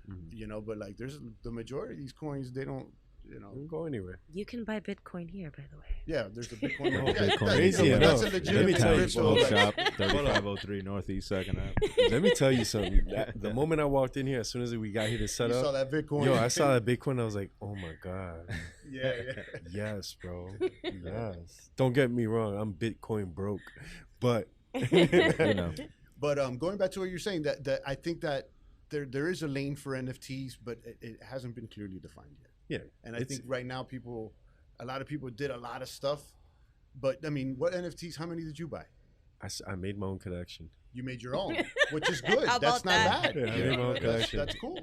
But like, there's the majority of these coins. They don't. Don't go anywhere. You can buy Bitcoin here, by the way. Yeah, there's the Bitcoin. Crazy enough. That's a legitimate crypto shop, 3503 Northeast 2nd Ave. Let me tell you something. The moment I walked in here, as soon as we got here to set up, saw that Bitcoin. Yo, I saw that Bitcoin. I was like, oh my god. Yeah. Yes, bro. Yes. Don't get me wrong. I'm Bitcoin broke, but But going back to what you're saying, that I think that there is a lane for NFTs, but it hasn't been clearly defined yet. Yeah, and I think right now a lot of people did a lot of stuff, but I mean, what NFTs? How many did you buy? I made my own collection. You made your own, which is good. How That's about not that? bad. Yeah, I made my own collection. That's cool.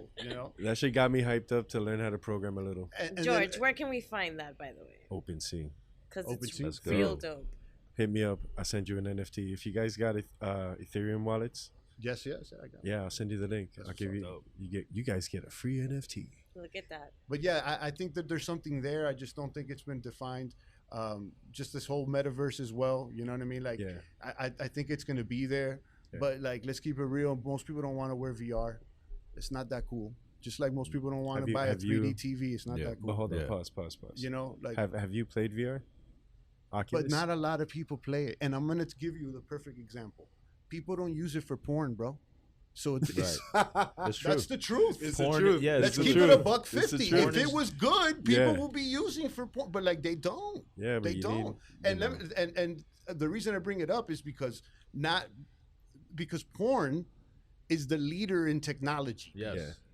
That shit got me hyped up to learn how to program a little. And George, where can we find that, by the way? OpenSea. Because it's OpenSea? real dope. Hit me up. I'll send you an NFT. If you guys got Ethereum wallets, yes, I got it. yeah, I'll send you the link. I'll give you. You guys get a free NFT. Look at that. But yeah, I think that there's something there. I just don't think it's been defined. Just this whole metaverse as well. You know what I mean? Like, I think it's going to be there. Yeah. But like, let's keep it real. Most people don't want to wear VR. It's not that cool. Just like most people don't want to buy a 3D TV. It's not that cool. But hold on, pause. Like, have you played VR? Oculus? But not a lot of people play it. And I'm going to give you the perfect example. People don't use it for porn, bro. So it's that's the truth. It's the truth. Yeah, let's keep it $1.50. If it was good, people will be using for porn, but like they don't. Yeah, but they don't. And the reason I bring it up is because porn is the leader in technology.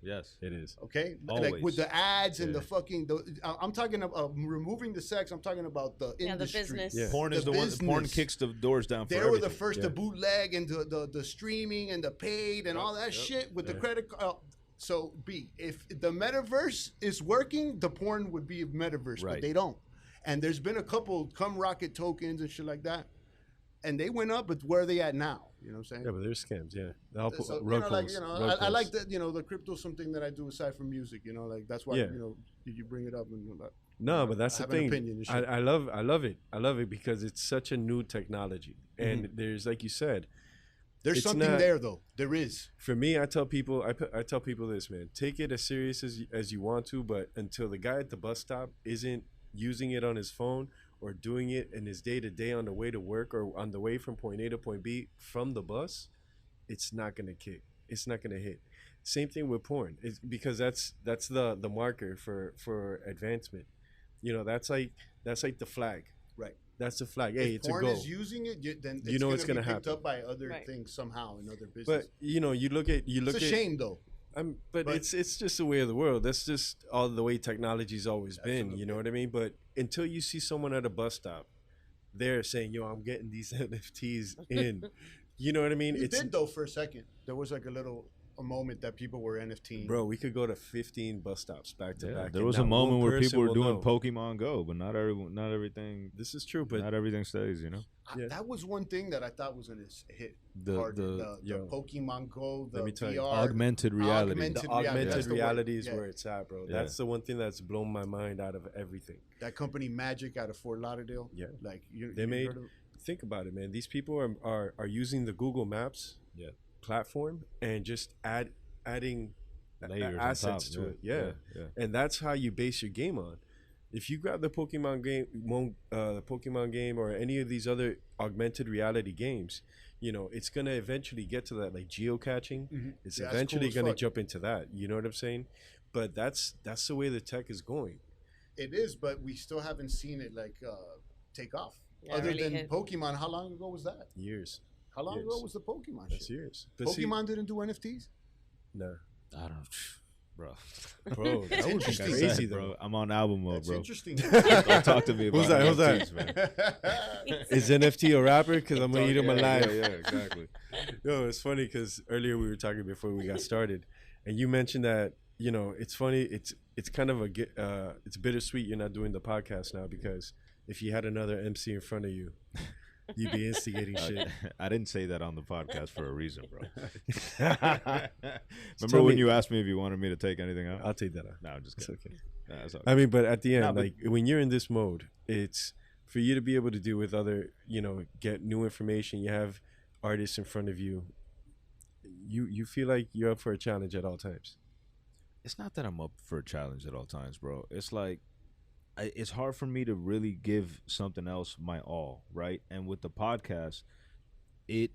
Yes, it is. Okay, always. Like with the ads and the fucking. I'm talking about removing the sex. I'm talking about the industry. The business. Yeah. Porn is the one. Porn kicks the doors down. They were the first to bootleg and the streaming and the paid and all that shit with the credit card. So if the metaverse is working, the porn would be a metaverse, but they don't. And there's been a couple Rocket tokens and shit like that, and they went up. But where are they at now? You know what I'm saying? Yeah, but there's scams. Yeah, so, I like that. The crypto's something that I do aside from music. Like that's why you bring it up. And no, but that's the thing. I love it. I love it because it's such a new technology, and there's, like you said, there's something there though. There is. For me, I tell people this, man. Take it as serious as you want to, but until the guy at the bus stop isn't using it on his phone or doing it in his day-to-day on the way to work or on the way from point A to point B from the bus, it's not going to kick. It's not going to hit. Same thing with porn. It's because that's the marker for advancement. That's like the flag. Right. That's the flag. Hey, it's a go. If porn is using it, then it's it's going to be happen. picked up by other things somehow in other business. But you look at it's a shame though. But it's just the way of the world. That's just all the way technology's always been. You know what I mean? But until you see someone at a bus stop, they're saying, "Yo, I'm getting these NFTs in." You know what I mean? It did though for a second. There was like a moment that people were NFTing. Bro, we could go to 15 bus stops back to back. There was a moment where people were doing Pokemon Go, but not everything. This is true, but not everything stays. That was one thing that I thought was going to hit the Pokemon Go, the VR. Augmented reality. The augmented reality is where it's at, bro. That's the one thing that's blown my mind out of everything. That company Magic out of Fort Lauderdale. Yeah. Like they made. Think about it, man. These people are using the Google Maps platform and just adding assets to it. Yeah. And that's how you base your game on. If you grab the Pokemon game or any of these other augmented reality games, it's gonna eventually get to that, like geocaching. It's eventually gonna jump into that. You know what I'm saying? But that's the way the tech is going. It is, but we still haven't seen it take off. Yeah, Other really than hit. Pokemon, how long ago was that? Years. How long ago was the Pokemon That's shit? years. But Pokemon didn't do NFTs? No. I don't. bro. Bro, that would be interesting. crazy, bro. though. I'm on album mode, That's bro. interesting. Don't talk to me about Who's that? Who's that? NFTs, man. Is NFT a rapper? Because I'm going to eat him alive. Yeah, exactly. Yo, it's funny because earlier we were talking before we got started, and you mentioned that, you know, it's funny. It's kind of it's bittersweet you're not doing the podcast now, because if you had another MC in front of you, you'd be instigating shit. I didn't say that on the podcast for a reason, bro. Remember Tell when me- you asked me if you wanted me to take anything out? I'll take that out. No, I'm just It's kidding. okay. Nah, it's all I mean, but at the end, Nah, but- like when you're in this mode, it's for you to be able to do with other, you know, get new information. You have artists in front of you. You feel like you're up for a challenge at all times. It's not that I'm up for a challenge at all times, bro. It's like it's hard for me to really give something else my all, right? And with the podcast, it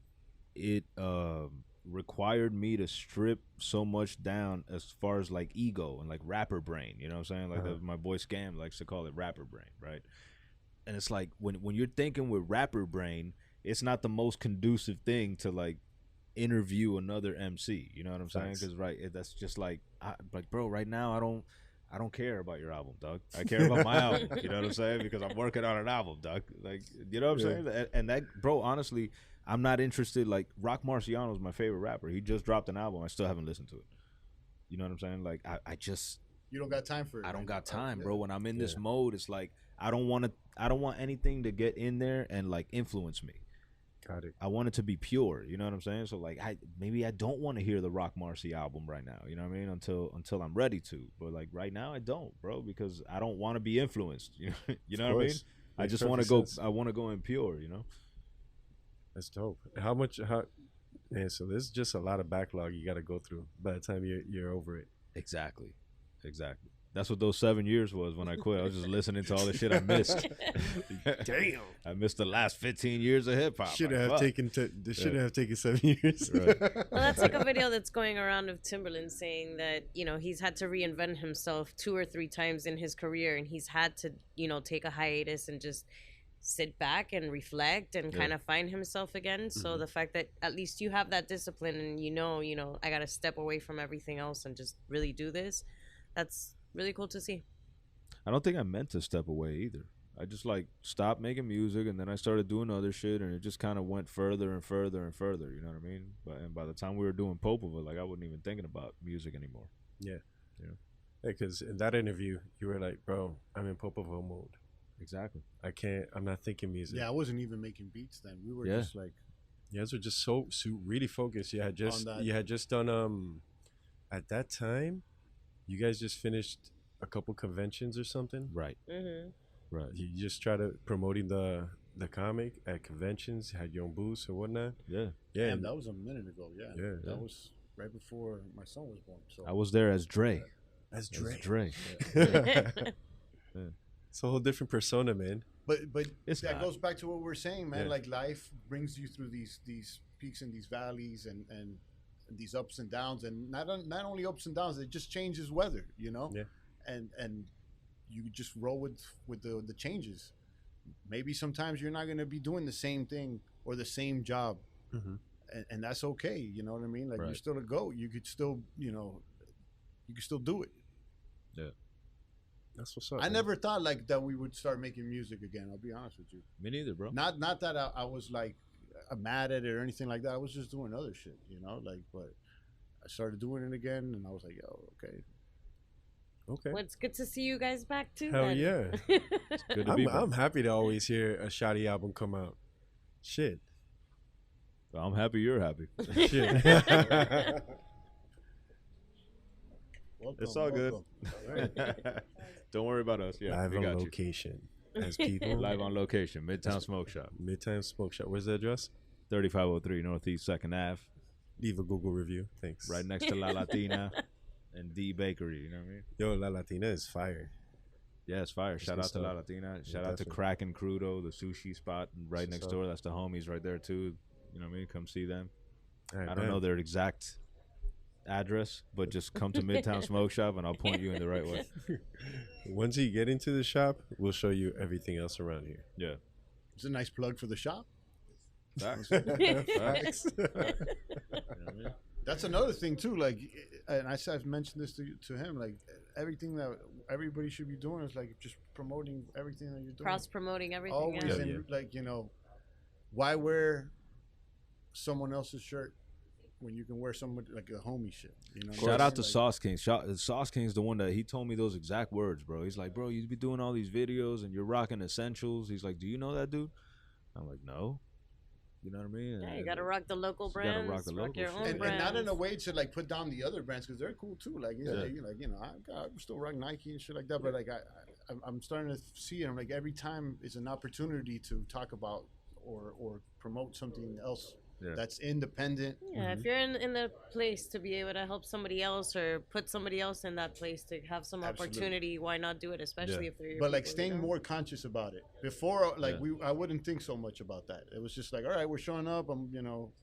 required me to strip so much down as far as like ego and like rapper brain. You know what I'm saying? Like my boy Scam likes to call it rapper brain, right? And it's like when you're thinking with rapper brain, it's not the most conducive thing to like interview another MC. You know what I'm saying? Facts. Because that's just like bro, right now I don't care about your album, dog. I care about my album. You know what I'm saying? Because I'm working on an album, dog. Like, you know what I'm saying? And that, bro, honestly, I'm not interested. Like, Rock Marciano is my favorite rapper. He just dropped an album. I still haven't listened to it. You know what I'm saying? Like, I just, You don't got time for it. I don't right got now. time, Yeah. bro. When I'm in this mode, it's like I don't want anything to get in there and like influence me. Got it. I want it to be pure, you know what I'm saying? So like maybe I don't want to hear the Rock Marcy album right now, you know what I mean? Until I'm ready to. But like right now I don't, bro, because I don't want to be influenced. You know what I mean? I just want to go I want to go in pure, you know? That's dope. Man, so there's just a lot of backlog you got to go through by the time you're over it. Exactly. That's what those 7 years was when I quit. I was just listening to all the shit I missed. Damn. I missed the last 15 years of hip hop. Should Like, have fuck. taken 7 years. Right. Well, that's like a video that's going around of Timberland saying that, you know, he's had to reinvent himself 2 or 3 times in his career, and he's had to, you know, take a hiatus and just sit back and reflect and kind of find himself again. So the fact that at least you have that discipline and you know, I got to step away from everything else and just really do this, that's really cool to see. I don't think I meant to step away either. I just like stopped making music, and then I started doing other shit, and it just kind of went further and further and further. You know what I mean? And by the time we were doing Popova, like I wasn't even thinking about music anymore. Yeah. Because in that interview, you were like, bro, I'm in Popova mode. Exactly. I'm not thinking music. Yeah, I wasn't even making beats then. We were Yeah. just like, You guys were just so really focused. You had just done at that time, you guys just finished a couple conventions or something. Right. Mm-hmm. Right. You just try to promoting the comic at conventions, had your own booths or whatnot. Yeah. Yeah. damn, and- that was a minute ago. Yeah. Yeah. That was right before my son was born. So I was there as Dre. That's As Dre. Dre. It's a whole different persona, man. But It's that not. goes back to what we're saying, man. Yeah. Like life brings you through these peaks and these valleys and these ups and downs, and not only ups and downs. It just changes weather, you know. Yeah. And you just roll with the changes. Maybe sometimes you're not going to be doing the same thing or the same job, Mm-hmm. and that's okay. You know what I mean? Like Right. you're still a GOAT. You could still, you could still do it. Yeah. That's what's up. I man. never thought like that we would start making music again. I'll be honest with you. Me neither, bro. Not that I was like mad at it or anything like that. I was just doing other shit, like. But I started doing it again, and I was like, yo, okay. Okay. Well, it's good to see you guys back too. Hell then. yeah. Good to be back. I'm happy to always hear a Shottie album come out. Shit. I'm happy you're happy. Shit. Welcome, It's all good. welcome. Don't worry about us. Yeah, Live we on got location. As people. Live on location, Midtown Smoke Shop, Midtime Smoke Shop. Where's the address? 3503 Northeast 2nd Ave, Leave a Google review. Thanks. right next to La Latina and D Bakery. You know what I mean? Yo, La Latina is fire. Yeah, it's fire. Shout good out to La stuff. Latina. Yeah, Shout out to definitely. Crack and Crudo, the sushi spot right That's next what's door. That's the homies right there too. You know what I mean? Come see them. All right, I don't know their exact address, but just come to Midtown Smoke Shop and I'll point you in the right way. Once you get into the shop, we'll show you everything else around here. Yeah. It's a nice plug for the shop. Facts. Facts. You know what I mean? That's another thing too. Like, and I've mentioned this to him, like everything that everybody should be doing is like just promoting everything that you're doing. Cross promoting everything. Always, Yeah. like, you know, why wear someone else's shirt when you can wear someone like a homie shit? You know. Shout out to Sauce King. Sauce King's the one that he told me those exact words, bro. He's like, bro, you be doing all these videos and you're rocking essentials. He's like, do you know that dude? I'm like, no. You know what I mean? Yeah, you gotta rock the local brands. Rock the local your own shit. brands. And not in a way to like put down the other brands because they're cool too. Like, I'm still rock Nike and shit like that. But like, I'm starting to see it. I'm like, every time is an opportunity to talk about or promote something else. Yeah. That's independent. Yeah, if you're in the place to be able to help somebody else or put somebody else in that place to have some opportunity, why not do it? Especially if they're your But like people, staying more conscious about it. Before, like I wouldn't think so much about that. It was just like, all right, we're showing up. I'm,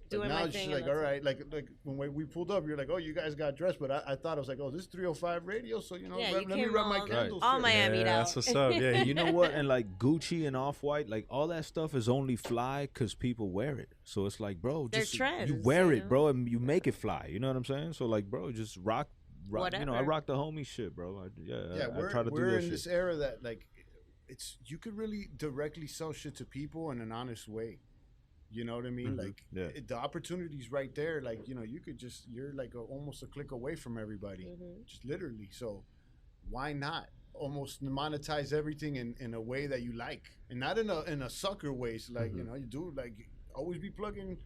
doing now my it's thing. just like, all right, like when we pulled up, you're like, oh, you guys got dressed, but I thought I was like, oh, this is 305 radio, so let me rub my candles. All Miami out. That's what's up. Yeah, you know what? And like Gucci and Off-White, like all that stuff is only fly because people wear it. So it's like, bro, just trends, you wear it, bro, and you make it fly. You know what I'm saying? So like, bro, just rock. Whatever. I rock the homie shit, bro. I try to do we're that in shit. this era that like, you could really directly sell shit to people in an honest way. You know what I mean? Mm-hmm. Like the opportunity's right there. Like, you could you're like almost a click away from everybody, just literally. So why not almost monetize everything in a way that you like, and not in a sucker way. So like, you do like always be plugging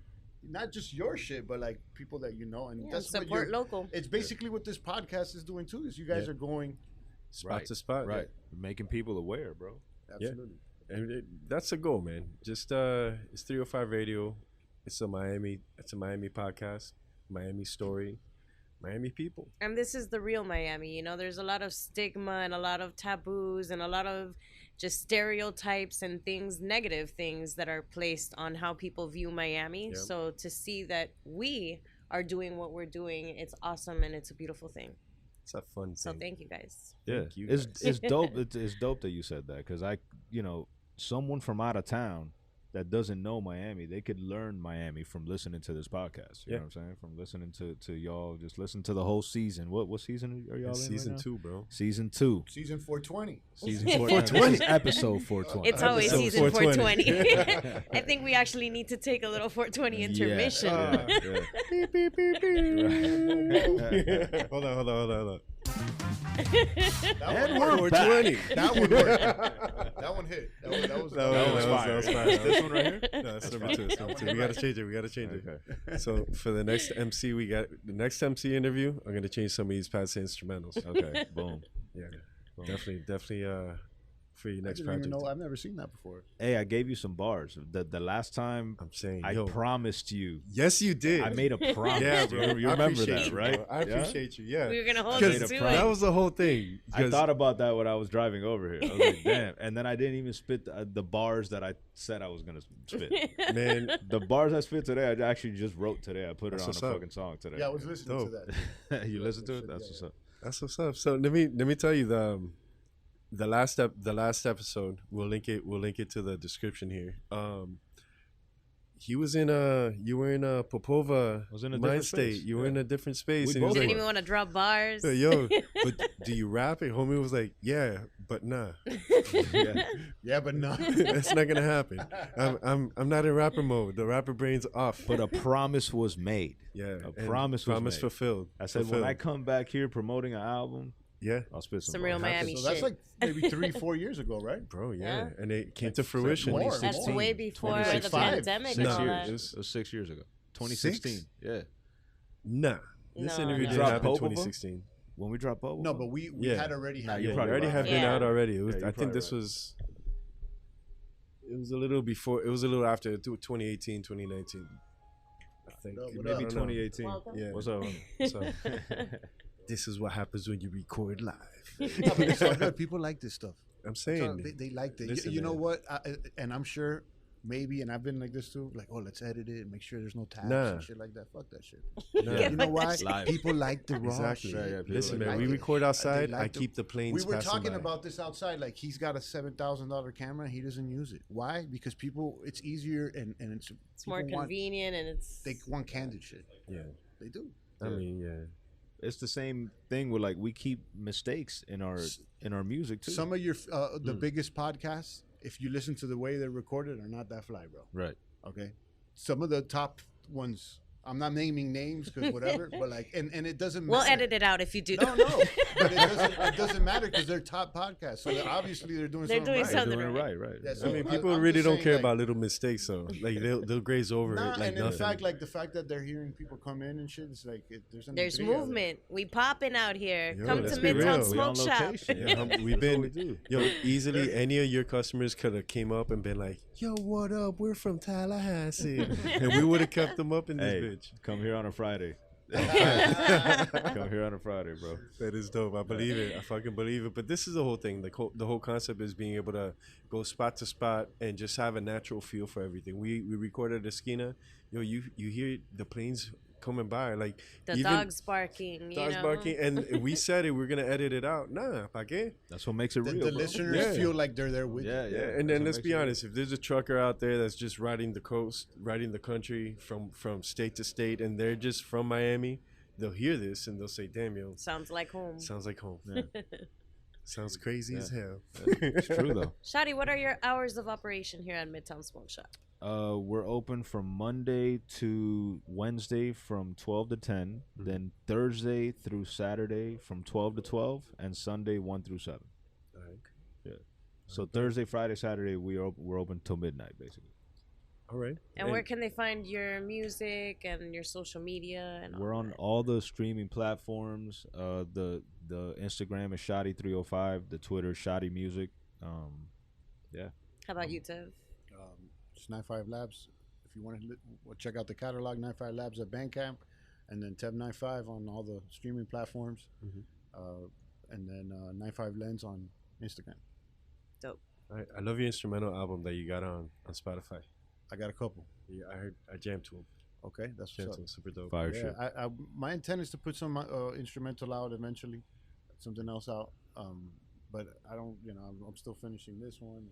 not just your shit, but like people that and that's support what local. It's basically what this podcast is doing too. Is you guys are going spot to spot, right? Making people aware, bro. Absolutely. And that's the goal, man. Just it's 305 Radio. It's a Miami podcast, Miami story, Miami people. And this is the real Miami. There's a lot of stigma and a lot of taboos and a lot of just stereotypes and negative things that are placed on how people view Miami. Yep. So to see that we are doing what we're doing, it's awesome and it's a beautiful thing. It's a fun thing. So thank you guys. Yeah, it's dope. It's dope that you said that because someone from out of town that doesn't know Miami, they could learn Miami from listening to this podcast. You know what I'm saying? From listening to y'all, just listen to the whole season. What season are y'all in? Season right 2, bro. Season 2. Season 420. Season 420. Episode 420. It's always season 420. I think we actually need to take a little 420 intermission. Beep, beep, beep, beep. Hold on. That one worked. 420. That one worked. That one hit. That was fire. This one right here? No, that's number 2. We gotta change it. Okay. So for the next MC, we got the next MC interview. I'm gonna change some of these past instrumentals. Okay. Boom. Yeah. Boom. Definitely. For your next I project. didn't even know. I've never seen that before. Hey, I gave you some bars. The last time I'm saying, I promised you. Yes, you did. I made a promise. Yeah, bro. You remember that, right? Bro. I appreciate you. Yeah. We were gonna hold you to it. That was the whole thing. I thought about that when I was driving over here. I was like, damn. And then I didn't even spit the bars that I said I was gonna spit. Man, the bars I spit today, I actually just wrote today. I put it on a fucking song today. Yeah, I was listening to that. You listened to it? That's what's up. That's what's up. So let me tell you the last episode, we'll link it to the description here. He was in you were in a Popova mind state. Space. You were in a different space. You didn't even want to drop bars. Yo, but do you rap it? Homie was like, yeah, but nah. Yeah, but nah. That's not gonna happen. I'm not in rapper mode. The rapper brain's off. But a promise was made. Yeah, a promise was made. Fulfilled. I said when I come back here promoting an album, yeah, I'll spit some real Miami shit. So that's like maybe 3-4 years ago, right? Bro, yeah. And it came to fruition. That's way before the pandemic. 6 years. It was 6 years ago. 2016. 6? Yeah. Nah. This interview didn't happen in 2016. When we dropped Popova? No, but we had already had. You already have been out already. It was, I think this right. was. It was a little before. It was a little after 2018, 2019. I think maybe 2018. Yeah. What's up? So, this is what happens when you record live. No, but it's all good. People like this stuff. I'm saying they like it. Listen, you know what? And I'm sure maybe, and I've been like this too. Like, oh, let's edit it and make sure there's no tabs and shit like that. Fuck that shit. You know why? People like the raw shit. Yeah, listen, man. We record outside. I keep the planes. We were talking about this outside. Like, he's got a $7,000 camera. He doesn't use it. Why? Because people, it's easier and it's more convenient and they want candid shit. Yeah, they do. I mean, yeah. it's the same thing with like we keep mistakes in our music too. Some of your the biggest podcasts, if you listen to the way they're recorded, are not that fly, bro. Right. Okay. Some of the top ones, I'm not naming names because whatever, but like, and it doesn't matter. We'll edit it out if you do. No, but it doesn't matter because they're top podcasts. So obviously they're doing something right. something Doing it right. right. Yeah, I so mean, people I'm really just don't saying, care like, about little mistakes, so like they'll graze over nah, it like and in nothing. fact, like the fact that they're hearing people come in and shit, it's like There's movement. We popping out here. Yo, Come let's to be Midtown real. Smoke We on Shop. location. Yeah, we've been, we do. yo, easily any of your customers could have came up and been like, yo, what up? We're from Tallahassee. And we would have kept them up in this Hey, bitch. come here on a Friday. Come here on a Friday, bro. That is dope. I believe it. I fucking believe it. But this is the whole thing. The whole concept is being able to go spot to spot and just have a natural feel for everything. We recorded Esquina. Yo, you hear the planes coming by, like The even dogs barking. dogs you know? barking, and we said it. We're gonna edit it out. Nah, pa qué? That's what makes it real. the bro. listeners Yeah. feel like they're there with Yeah, you. yeah. And That's then what let's makes be it real. honest. If there's a trucker out there that's just riding the coast, riding the country from state to state, and they're just from Miami, they'll hear this and they'll say, "Damn, yo, Sounds like home. sounds like home. Yeah. Sounds crazy as hell." It's true though. Shottie, what are your hours of operation here at Midtown Smoke Shop? We're open from Monday to Wednesday from 12 to 10, then Thursday through Saturday from 12 to 12, and Sunday 1 through 7. Yeah. So Thursday, Friday, Saturday we're open till midnight basically. All right. And where can they find your music and your social media? And We're all on that? all the streaming platforms. The Instagram is Shottie305. The Twitter is Shottie Music. Yeah. How about you, Tev? It's 95 Labs. If you want to check out the catalog, 95 Labs at Bandcamp, and then Tev95 on all the streaming platforms, and then 95 Lens on Instagram. Dope. All right. I love your instrumental album that you got on Spotify. I got a couple. Yeah, I jammed to him. Okay, that's Jammed what's to up. him. Super dope. Fire Yeah, shit. my intent is to put some instrumental out eventually, something else out. But I don't, I'm still finishing this one.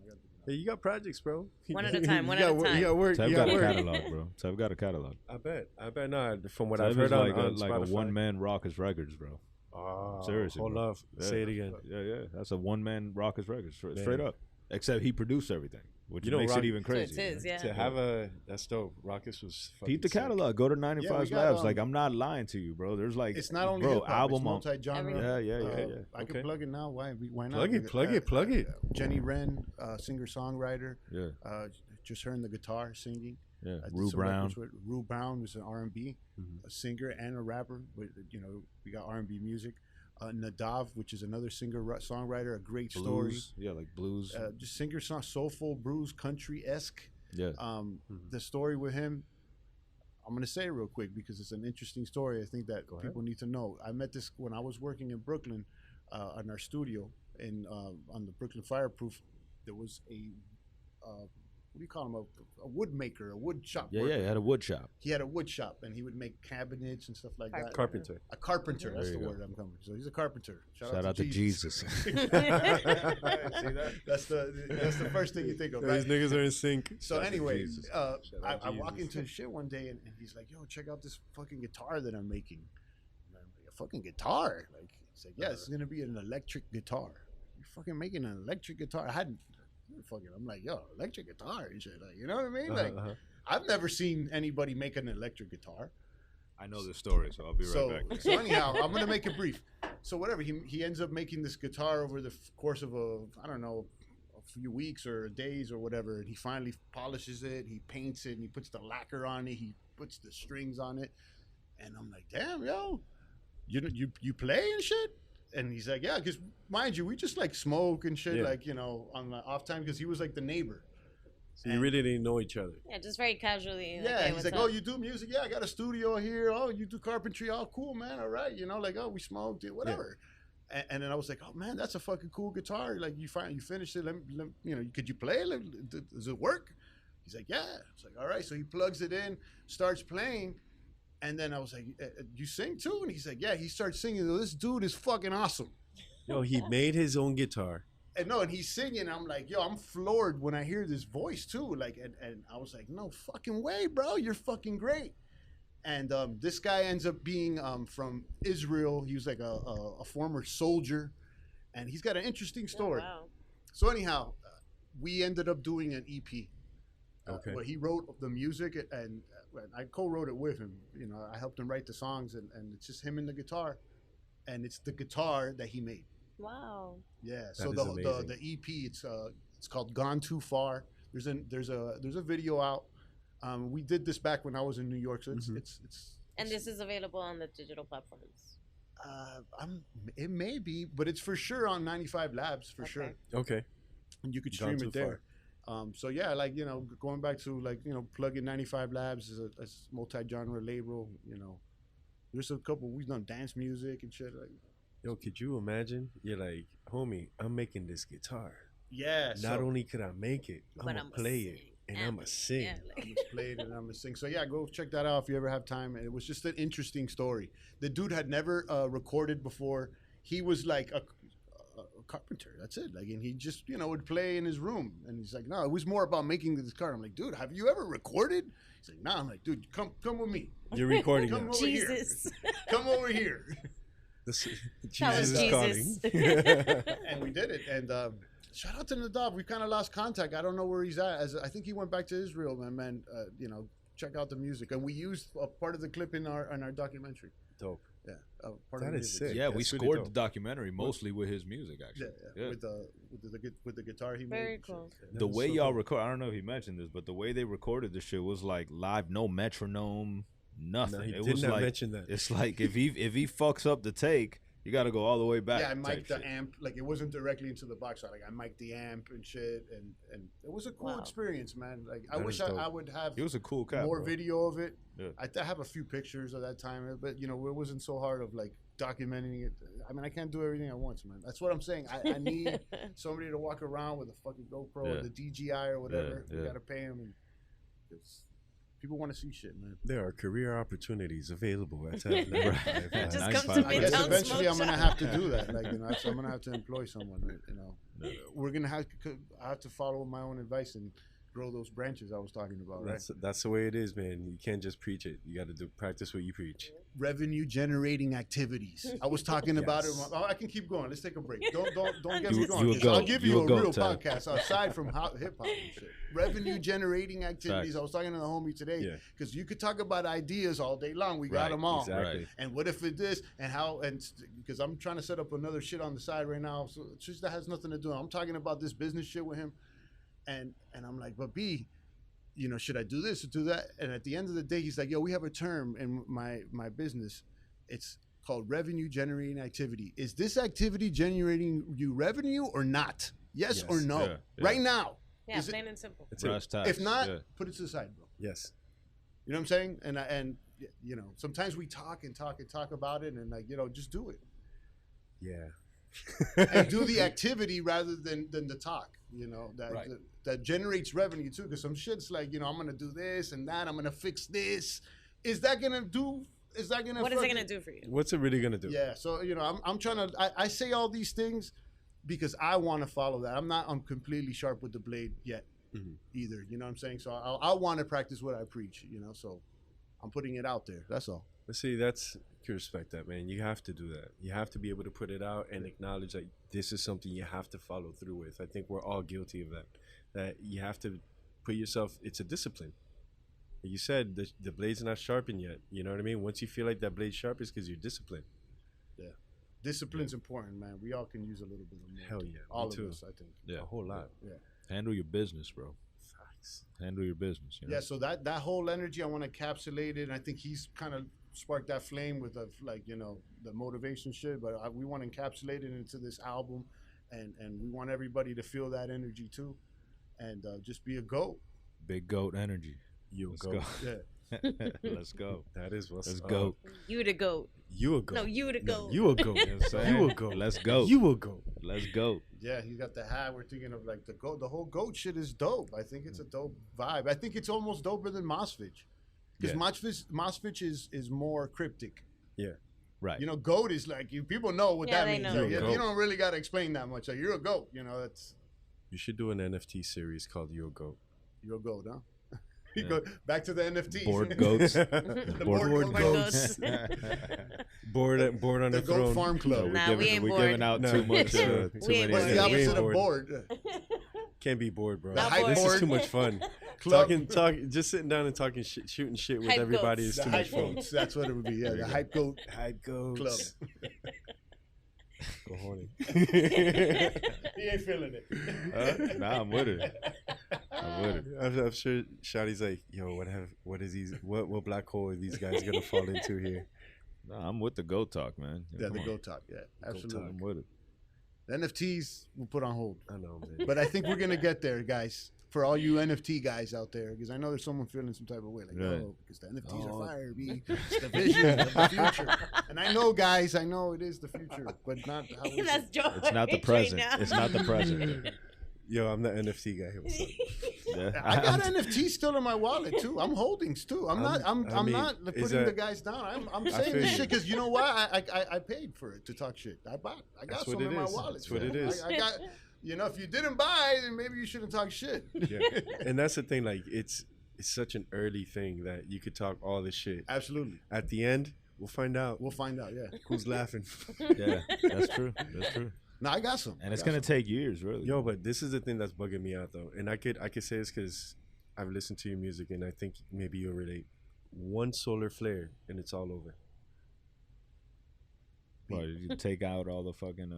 Hey, you got projects, bro. One at a time, You one got at a work- time. You got work. Tev You got got a work. catalog, bro. Tev got a catalog. I bet not. From what Tev I've heard is on, like on like Spotify. a one-man Raucous Records, bro. Oh, Seriously, hold bro. up. Yeah. Say it again. Yeah. That's a one-man Raucous Records, Man. straight up. Except he produced everything, which You know, makes Rock- it even So crazy. it is, yeah. To have that's dope. Raucous was fucking Peep the sick. catalog. Go to 95 got, Labs. Like, I'm not lying to you, bro. There's like, It's not only bro, hip-hop, album it's on. multi-genre. Yeah. I Okay. can plug it now. Why not? Plug it. Jenny Wren, singer-songwriter. Yeah, Just her and the guitar singing. yeah. I did Rue some Brown. records with Rue Brown was an R&B, Mhm. a singer and a rapper. But we got R&B music. Nadav, which is another singer-songwriter, a great story. Blues. Yeah, like blues. Just singer-song, soulful, blues, country-esque. Yeah. The story with him, I'm going to say it real quick because it's an interesting story. I think that Go people need to know. I met this when I was working in Brooklyn in our studio on the Brooklyn Fireproof. There was a, what do you call him, a wood maker, a wood shop Yeah, worker. he had a wood shop. He had a wood shop and he would make cabinets and stuff like that. Carpenter. A carpenter, that's There the you word I'm coming. So he's a carpenter. Shout out to Jesus. See that? That's the first thing you think of, right? These niggas are in sync. So Shout out to anyway, Jesus. I walk into his shit one day and he's like, "Yo, check out this fucking guitar that I'm making." And I'm like, "A fucking guitar?" Like he's like, "Yeah, it's gonna be an electric guitar." You're fucking making an electric guitar? I'm like, "Yo, electric guitar and shit." Like, you know what I mean? Like, I've never seen anybody make an electric guitar. I know this story, so I'll be right back. So anyhow, I'm gonna make it brief. So whatever, he ends up making this guitar over the course of a few weeks or days or whatever, and he finally polishes it, he paints it, and he puts the lacquer on it, he puts the strings on it, and I'm like, damn, yo, you play and shit? And he's like, yeah, because mind you, we just like smoke and shit, like on the off time, because he was like the neighbor. So you really didn't know each other. Yeah, just very casually. Yeah, hey, he's what's like, up? oh, you do music? Yeah, I got a studio here. Oh, you do carpentry? Oh, cool, man. All right, like, oh, we smoked it, whatever. Yeah. And then I was like, oh man, that's a fucking cool guitar. Like, you finished it. Could you play it? Does it work? He's like, yeah. It's like, all right. So he plugs it in, starts playing, and then I was like, you sing too? And he's like, yeah. He starts singing. This dude is fucking awesome. Yo, he made his own guitar. And he's singing. I'm like, yo, I'm floored when I hear this voice too. Like, and I was like, no fucking way, bro. You're fucking great. And this guy ends up being from Israel. He was like a former soldier, and he's got an interesting story. Oh, wow. So anyhow, we ended up doing an EP. Okay. Where he wrote the music, and I co-wrote it with him. You know, I helped him write the songs, and it's just him and the guitar, and it's the guitar that he made. Wow. Yeah. That So is the EP, it's called Gone Too Far. There's a video out. We did this back when I was in New York, so it's And this is available on the digital platforms. It may be, but it's for sure on 95 Labs for sure, Okay. and you could Gone stream Too it there. So yeah, like, you know, going back to, like, you know, plug in 95 Labs as a multi-genre label. You know, there's a couple, we've done dance music and shit. Like, Yo, could you imagine? You're like, homie, I'm making this guitar. yeah. Not only could I make it, I'm But gonna play it, and I'm gonna sing. Yeah, like, I'm gonna play it and I'm gonna sing. So yeah, go check that out if you ever have time. And it was just an interesting story. The dude had never recorded before. He was like a carpenter. That's it. Like, and he just, you know, would play in his room. And he's like, no, it was more about making this car. I'm like, dude, have you ever recorded? He's like, nah. I'm like, dude, come with me. You're recording Come now. over Jesus. here. Come over here. That was Jesus is calling. And we did it. And shout out to Nadav. We kind of lost contact. I don't know where he's at. I think he went back to Israel, man. You know, check out the music. And we used a part of the clip in our documentary. Dope. Yeah, part That of the is music. sick. Yeah, we That's really scored the dope. documentary mostly with his music, actually. Yeah. With the guitar he made. Very and shit. cool. That The is way so y'all dope. record, I don't know if he mentioned this, but the way they recorded the shit was like live, no metronome, nothing. No, he it did was not like mention that. it's like if he fucks up the take, you got to go all the way back. Yeah, I type mic'd the shit. amp. Like, it wasn't directly into the box. Like, I mic'd the amp and shit, and it was a cool Wow. experience, man. Like, I That wish is dope. I would have He was a cool cat. more bro. video of it. Yeah. I have a few pictures of that time, but, you know, it wasn't so hard of, like, documenting it. I mean, I can't do everything at once, man. That's what I'm saying. I need somebody to walk around with a fucking GoPro or Yeah. the DJI or whatever. Yeah, You yeah. gotta pay them, and people want to see shit, man. There are career opportunities available at Tev95. Just Nice come five. to I I guess Midtown eventually Smoke I'm gonna Shop. have to do that. Like, you know, so I'm gonna have to employ someone. You know, we're gonna have I have to follow my own advice and grow those branches I was talking about. Right? That's the way it is, man. You can't just preach it. You got to practice what you preach. Revenue generating activities. I was talking about it. Yes. Oh, I can keep going. Let's take a break. Don't get You- me going. you a 'Cause goat. I'll give You you a a goat, real Ted. podcast aside from hip hop and shit. Revenue generating activities. I was talking to the homie today Yeah. because you could talk about ideas all day long. We got Right, them all. Exactly. Right. And what if it this and how, and because I'm trying to set up another shit on the side right now, so it's just that has nothing to do. I'm talking about this business shit with him, and I'm like, but B, you know, should I do this or do that? And at the end of the day, he's like, yo, we have a term in my business. It's called revenue generating activity. Is this activity generating you revenue or not? Yes or no? Yeah, yeah. Right now. Yeah, Is it- plain and simple. That's it. Brass tacks, if not, yeah. put it to the side, bro. Yes. You know what I'm saying? And you know, sometimes we talk about it, and, like, you know, just do it. Yeah. And do the activity rather than the talk. You know, Right. that generates revenue too. Because some shit's like, you know, I'm gonna do this and that. I'm gonna fix this. Is that gonna do? Is that gonna? What is it fucking- going to do for you? What's it really gonna do? Yeah. So, you know, I'm trying to. I say all these things because I want to follow that. I'm completely sharp with the blade yet either. You know what I'm saying? So I want to practice what I preach. You know, so I'm putting it out there. That's all. But see, that's you respect that, man. You have to do that. You have to be able to put it out and acknowledge that this is something you have to follow through with. I think we're all guilty of that. That you have to put yourself. It's a discipline. Like you said, the blade's not sharpened yet. You know what I mean? Once you feel like that blade's sharp, it's because you're disciplined. Yeah. Discipline's important, man. We all can use a little bit of more. Hell yeah, me All of too. us, I think. Yeah. A whole lot. Yeah. Handle your business, bro. Facts. Handle your business. You know? Yeah, so that whole energy, I want to encapsulate it. And I think he's kind of sparked that flame with like, you know, the motivation shit. But we want to encapsulate it into this album, and we want everybody to feel that energy too, and just be a goat. Big goat energy. You a Let's goat. go. Yeah. Let's go. That is what's Let's up. go. You the goat. You a goat. No, you the No, goat. you a goat. You know what I'm saying? You a goat. Let's go. You a goat. Let's go. Yeah, he got the hat. We're thinking of like the goat. The whole goat shit is dope. I think it's a dope vibe. I think it's almost doper than Mosfich. Because Yeah. Mosfich is more cryptic. Yeah. Right. You know, goat is like, people know what Yeah, that they means. know. Like, You're a you goat. don't really got to explain that much. Like, you're a goat. You know, that's You should do an NFT series called You a Goat. you're a goat, huh? Go back to the NFTs. Board goats. The board goats. board on the Goat throne. Farm Club. Nah, we ain't we're bored. giving out No. too much. We Too ain't many. What's bored. the we ain't opposite of bored. bored? Can't be bored, bro. The hype This board. is too much fun. Club. Talking, just sitting down and talking shit, shooting shit with Hype everybody goats. is The too much hype fun. goats. That's what it would be. Yeah, There you the go. hype goat Hype club. goats. Go horny. He ain't feeling it. Nah, I'm with it. I'm with it. I'm sure Shottie's like, yo, what black hole are these guys gonna fall into here? Nah, I'm with the goat talk, man. Yeah, come the on. goat talk. Yeah, absolutely. I'm with it. The NFTs we'll put on hold, I know, man. but I think we're gonna get there, guys. For all you NFT guys out there, because I know there's someone feeling some type of way, like, Right. oh, because the NFTs are fire, B. It's the vision of the future. And I know, guys, I know it is the future, but not how we That's George. It's not the present. It's not the present. Yo, I'm the NFT guy. What's up? Yeah. I got NFTs still in my wallet too. I'm holdings too. I'm not is putting the that- guys down. I'm I saying feel this you. shit because you know why? I paid for it to talk shit. I got That's some what it in my is. wallet. That's what man. it is. I got. You know, if you didn't buy, then maybe you shouldn't talk shit. Yeah, and that's the thing. Like, it's such an early thing that you could talk all this shit. Absolutely. At the end, we'll find out We'll find out. Yeah. who's laughing. Yeah, that's true. That's true. No, I got some. And it's I got gonna take years, really. Yo, but this is the thing that's bugging me out though, and I could say this because I've listened to your music, and I think maybe you'll relate. One solar flare, and it's all over. Bro, you take out all the fucking.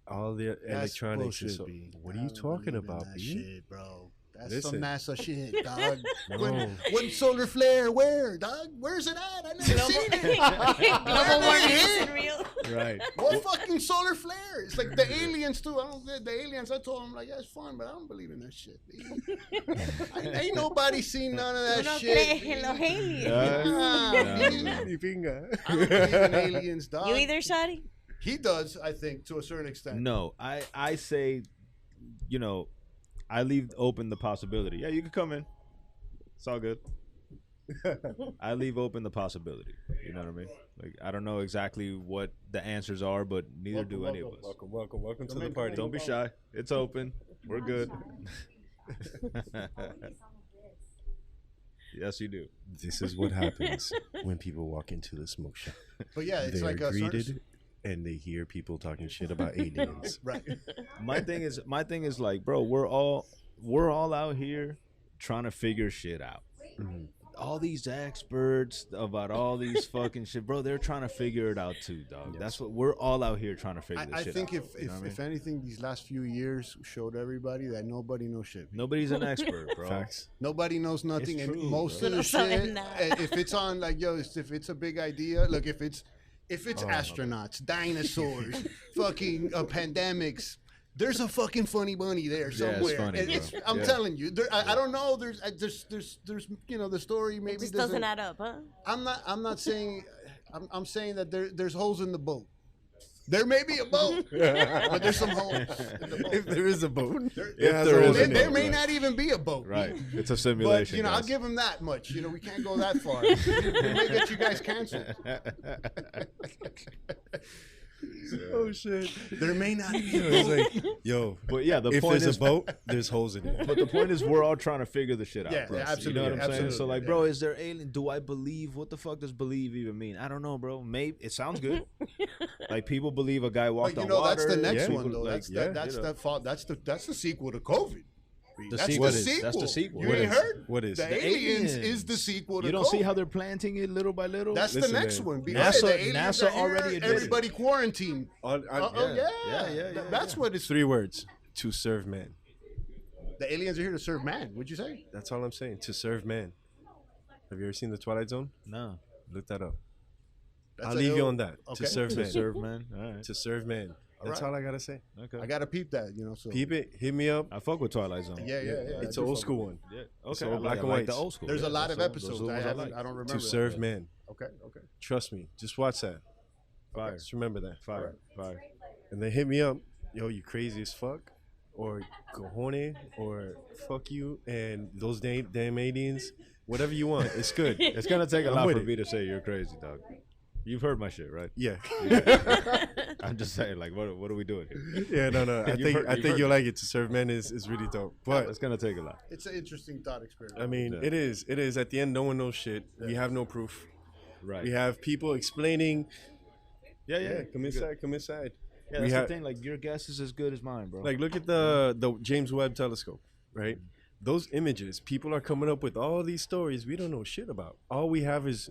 All the That's electronics. And bullshit, so, B. what are I you don't talking believe in about, that B? shit, bro. That's Listen. some NASA shit, dog. No. What solar flare? Where, dog? Where's it at? I never seen it. Global warming Hit? isn't real. Right. What fucking solar flare? It's like the aliens too. The aliens. I told them like, yeah, it's fun, but I don't believe in that shit. Ain't nobody seen none of that No shit. crees en los aliens. Nah, Yeah. Mi pinga. I don't believe in aliens, dog. You either, Shotty? He does, I think, to a certain extent. No, I say, you know, I leave open the possibility. Yeah, you can come in. It's all good. I leave open the possibility. You know what I mean? Like, I don't know exactly what the answers are, but neither do any of us. Welcome to the party. Don't be shy. It's open. We're good. Yes, you do. This is what happens when people walk into the smoke shop. But yeah, it's They like are a certain- greeted, and they hear people talking shit about aliens. right. My thing is like, bro, we're all out here trying to figure shit out. Mhm. All these experts about all these fucking shit, bro, they're trying to figure it out too, dog. Yes. That's what we're all out here trying to figure this I shit think out. You know what I mean? if anything, these last few years showed everybody that nobody knows shit. Nobody's an expert, bro. Facts. Nobody knows nothing, It's and true, most bro. of the No saben shit, nada. if it's on like if it's a big idea, look, if it's astronauts, dinosaurs, fucking pandemics. There's a fucking funny bunny there Yeah, it's somewhere. funny, And bro. I'm Yeah. telling you, I don't know. There's you know the story maybe It just doesn't add up, huh? I'm not saying I'm saying that there's holes in the boat. There may be a boat, but there's some holes in the boat. If there is a boat, There- it has there holes is a in there it. may not even be a boat. Right. It's a But simulation. you know, I'll guys. give him that much. You know, we can't go that far. We may get you guys canceled. Oh shit! There may not be. It's like, yo, But yeah, the if point there's is, a boat, there's holes in it. but the point is, we're all trying to figure the shit out. Yeah, bro. yeah, You know absolutely, what I'm saying? absolutely, So like, yeah. bro, is there alien? Do I believe? What the fuck does believe even mean? I don't know, bro. Maybe it sounds good. Like people believe a guy walked But you on know, water. that's the next Yeah. one though. Like, That's yeah, that's you know. the fault. That's the sequel to COVID. The That's sequel. the That's sequel. the sequel. You What ain't is- heard? what is? The The aliens is the sequel to You don't COVID. see how they're planting it little by little. That's Listen, the next man. one. NASA- The aliens NASA are here, already admitted it. everybody quarantined. Oh, Yeah, That's what it's. Three words: to serve man. The aliens are here to serve man. What'd you say? That's all I'm saying. To serve man. Have you ever seen the Twilight Zone? No. Look that up. That's I'll a leave you ill- on that. Okay. To serve To man. serve, man. All right. To serve man. That's right. all I gotta say. Okay. I gotta peep that. You know. So Peep it. Hit me up. I fuck with Twilight Zone. Yeah. It's I an do old fuck school with one. Yeah. It's Okay. all black and like white. the old school. There's a lot of Those are the episodes. ones I like. I don't remember. To that. serve man. Okay. Trust me. Just watch that. Fire. Just remember that. Fire. Fire. And then hit me up. Yo, you crazy as fuck. Or cojones. Or fuck you. And those damn aliens. Whatever you want. It's good. It's gonna take a I'm lot with for it. me to say you're crazy, dog. You've heard my shit, right? Yeah. I'm just saying, like, what are we doing here? Yeah, no. I think you'll like it. To serve men is really dope. But It's gonna take a lot. It's an interesting thought experiment. I mean, Yeah. it is. At the end, no one knows shit. We have no proof. Right. We have people explaining. Yeah. Come inside. Yeah, We that's have- the thing. Like, your guess is as good as mine, bro. Like, look at the James Webb Telescope, right? Those images, people are coming up with all these stories we don't know shit about. All we have is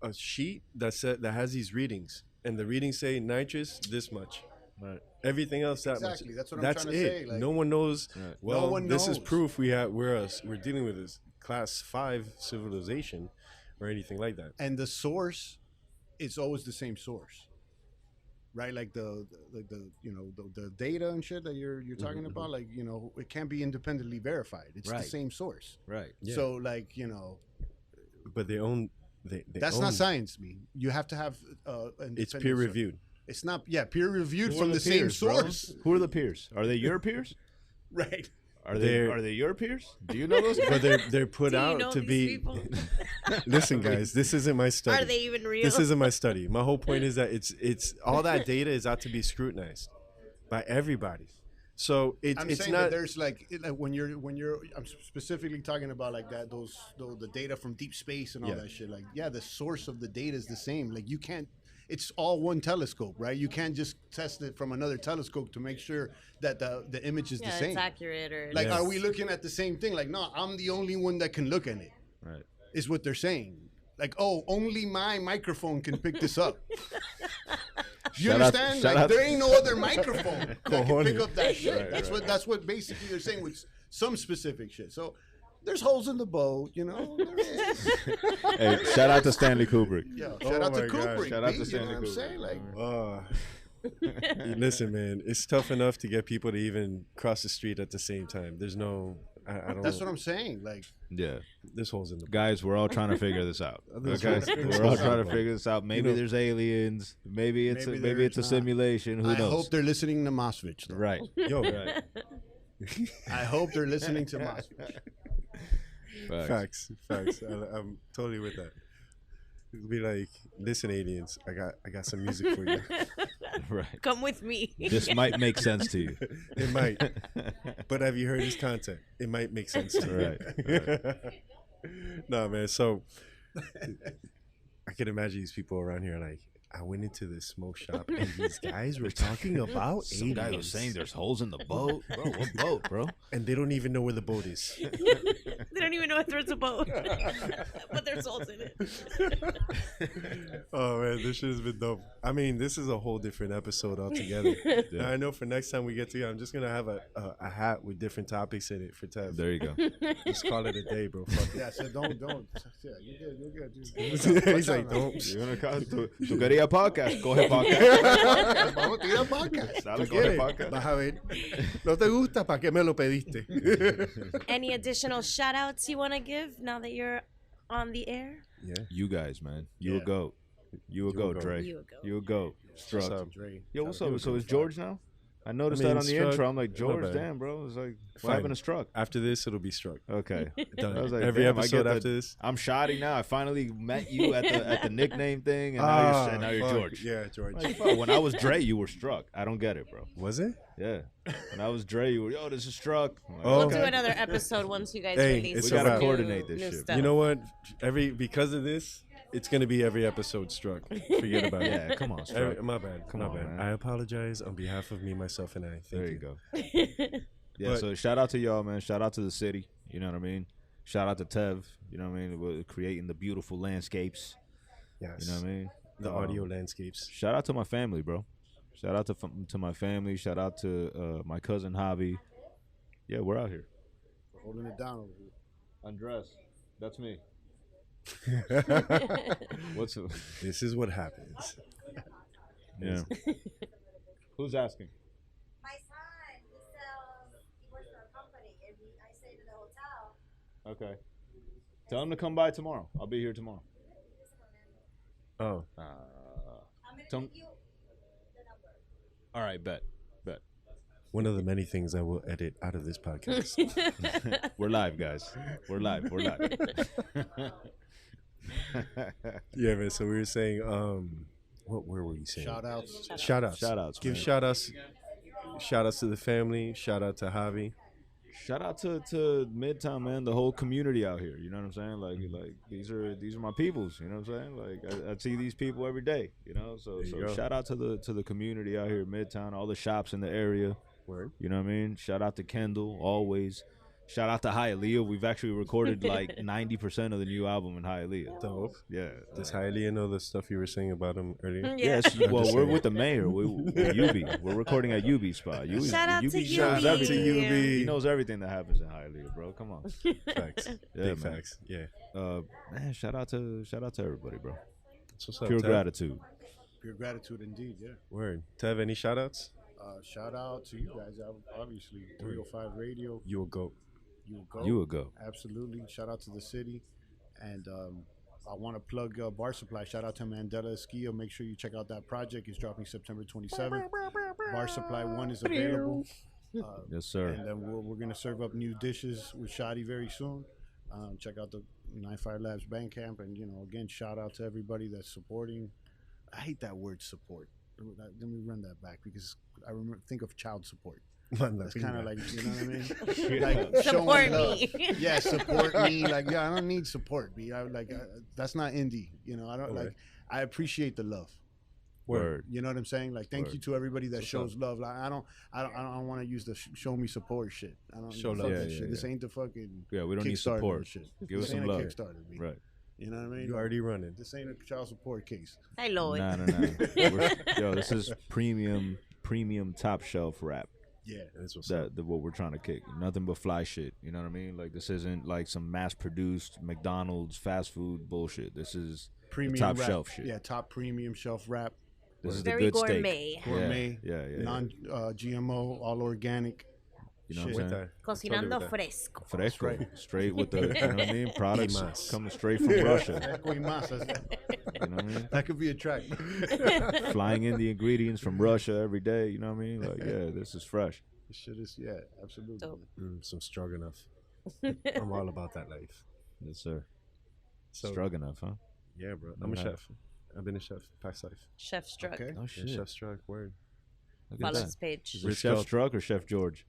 a sheet that has these readings, and the readings say nitrous this much. Right. Everything else that Exactly, much. that's what I'm That's trying to it. say, like- No one knows. Right. Well, No one this is knows. proof we're dealing with this class 5 civilization or anything like that. And the source, it's always the same source, right? Like the the data and shit that you're talking about, like, it can't be independently verified. It's the Right. same source. Right. Yeah. So, like, But they own. They that's own, not science. You have to have It's peer reviewed. It's not peer reviewed Who from are the same peers, bro? source. Who are the peers? Are they your peers? Right. Are they They're- your peers? Do you know those guys? But they're put Do you out know to these be. people? Listen, guys, this isn't my study. Are they even real? This isn't my study. My whole point is that it's all that data is out to be scrutinized by everybody. So I'm it's saying not. that there's like when you're I'm specifically talking about like that the data from deep space and all Yeah. that shit. Like, yeah, the source of the data is the same. Like, you can't. It's all one telescope, right? You can't just test it from another telescope to make sure that the image is yeah, the same. it's accurate or Like, Yeah. are we looking at the same thing? Like, no, I'm the only one that can look at it. Right. Is what they're saying. Like, oh, only my microphone can pick this up. You Shout out- understand? shout Like, out- there ain't no other microphone that can pick up that shit. Right, right. That's what basically they're saying with some specific shit. So there's holes in the boat, There is. Hey, shout out to Stanley Kubrick. Yo, Oh shout out to my God. Kubrick. Shout out B, to you know Stanley what I'm Kubrick. saying? Like, Listen, man, it's tough enough to get people to even cross the street at the same time. There's no. I don't. that's what I'm saying. Like, Yeah. There's holes in the. Guys, we're all trying to figure this out. There's Okay, holes- there's we're all holes in trying the to boat. figure this out. Maybe know- there's aliens. Maybe it's Maybe maybe it's a there's not. simulation. Who I knows? hope they're listening to Mosvich. Though. Right. Yo, Right. I hope they're listening to Mosvich. Facts. Facts. I'm totally with that. It'll be like, listen, aliens, I got some music for you. Right. Come with me. This might make sense to you. It might, but have you heard his content? It might make sense to you. Right. No, man. So I can imagine these people around here like, I went into this smoke shop and these guys were talking about Some aliens. guy was saying there's holes in the boat. Bro, what boat, bro? And they don't even know where the boat is. They don't even know if there's a boat, but there's souls in it. Oh man, this shit has been dope. I mean, this is a whole different episode altogether. Now, I know for next time we get together, I'm just gonna have a hat with different topics in it for Tev. There you go. Just call it a day, bro. Fuck Yeah, so don't. Yeah, you're good. Just, it. He's like, don't. You're gonna call tu quería podcast. Coge podcast. Vamos a tirar podcast. Dale, coge ¿Quieres? podcast. Vas a ver. No te gusta, ¿para qué me lo pediste? Any additional shout outs you want to give now that you're on the air? Yeah. You guys, man. You a Yeah. goat. You a goat, goat. Dre. You a goat. You a goat. Struck. What's up? Yo, what's You a up? So goat. is George now? I noticed I mean, that on the Struck, intro. I'm like, not George, bad. damn, bro. It's like, what Fine. happened to Struck? After this, it'll be Struck. Okay. Done. I was like, Every damn, I episode get after this. I'm Shottie now. I finally met you at the nickname thing, and now you're fuck. George. Yeah, George. Like, fuck, when I was Dre, you were Struck. I don't get it, bro. Was it? Yeah. When I was Dre, you were, yo, this is Struck. I'm like, Oh. We'll okay. do another episode once you guys Hey, release. it's We gotta a wrap. coordinate this shit. Stuff. You know what? Because of this, it's gonna be every episode Struck. Forget about it. Yeah, come on, Struck. My bad. Come my on, bad. man. I apologize on behalf of me, myself, and I. Thank There you. you go. Yeah, But- so shout out to y'all, man. Shout out to the city. You know what I mean? Shout out to Tev. You know what I mean? We're creating the beautiful landscapes. Yes. You know what I mean? The audio landscapes. Shout out to my family, bro. Shout out to my family. Shout out to my cousin Javi. Yeah, we're out here. Holding it down over here. Andres, that's me. What's This is what happens. yeah? Who's asking? My son, he works for a company, and I stayed in the hotel. Okay. Tell him to come by tomorrow. I'll be here tomorrow. Oh, I'm gonna Tom- give you the number. All right, bet. one of the many things I will edit out of this podcast. We're live, guys. We're live. Yeah, man. So we were saying, what were we saying? Shout outs. Shout outs. Give man. shout outs to the family. Shout out to Javi. Shout out to Midtown, man. The whole community out here. You know what I'm saying? Like these are my peoples. You know what I'm saying? Like I see these people every day. You know, so go. shout out to the community out here, Midtown, all the shops in the area. Word. You know what I mean? Shout out to Kendall always. Shout out to Hialeah. We've actually recorded like 90% of the new album in Hialeah. Dope. Yeah. Does Hialeah know the stuff you were saying about him earlier? Yes. I'm Well, just we're saying. with the mayor. We're UB. We're recording at UB spot. Shout out to Shout out to UB. UB. He knows everything that happens in Hialeah, bro. Come on. Facts. Yeah, Big man. facts. Yeah. Man, shout out to everybody, bro. So what's up, Pure Tev? gratitude. Pure gratitude indeed. Yeah. Word. Tev, any shout outs? Shout out to you guys. Obviously, 305 Radio. You will go. You will go. You will go. Absolutely. Shout out to the city. And I want to plug Bar Supply. Shout out to Mandela Esquia. Make sure you check out that project. It's dropping September 27th. Bar Supply 1 is available. Yes, sir. And then we're going to serve up new dishes with Shottie very soon. Check out the 95 Labs Bandcamp. And, again, shout out to everybody that's supporting. I hate that word support. Let me run that back because I think of child support. That's kind of like, you know what I mean? Like Support showing love. me. Yeah, support me. Like, I don't need support, B. That's not indie. I don't Okay. like. I appreciate the love. Word. You know what I'm saying? Like, thank Word. you to everybody that What's shows love. Like, I don't want to use the show me support shit. I don't Show fuck love. that Yeah, shit. yeah, This yeah. ain't the fucking Yeah, we don't need Kickstarter support. and shit. Give us This some ain't love. a Kickstarter, B. Right. You know what I mean? You already running. This ain't a child support case. I know it. Nah. Yo, this is premium top shelf rap. Yeah. That's what's up. What we're trying to kick. Nothing but fly shit. You know what I mean? Like, this isn't like some mass produced McDonald's fast food bullshit. This is Premium top rap. shelf shit. Yeah, top premium shelf rap. This is Very the good gourmet. steak. Gourmet. Yeah. Non GMO, all organic. You know Shit. what With I'm saying? that. Cocinando Totally with that. fresco. Fresco. right. Straight with the, you know what I mean? Products Mas. coming straight from Russia. Fresco y más. You know what I mean? That could be a track. Flying in the ingredients from Russia every day. You know what I mean? Like, yeah, this is fresh. This shit is, yeah, absolutely. Dope. Some stroganoff. I'm all about that life. Yes, sir. So, Strug enough, huh? yeah, bro. I'm a Okay. chef. I've been a chef past life. Chef Struck. Okay. Oh, Yeah, shit. chef struck. Word. Look at Follow that. his page. Is it Rich Chef Scout. Struck or Chef George?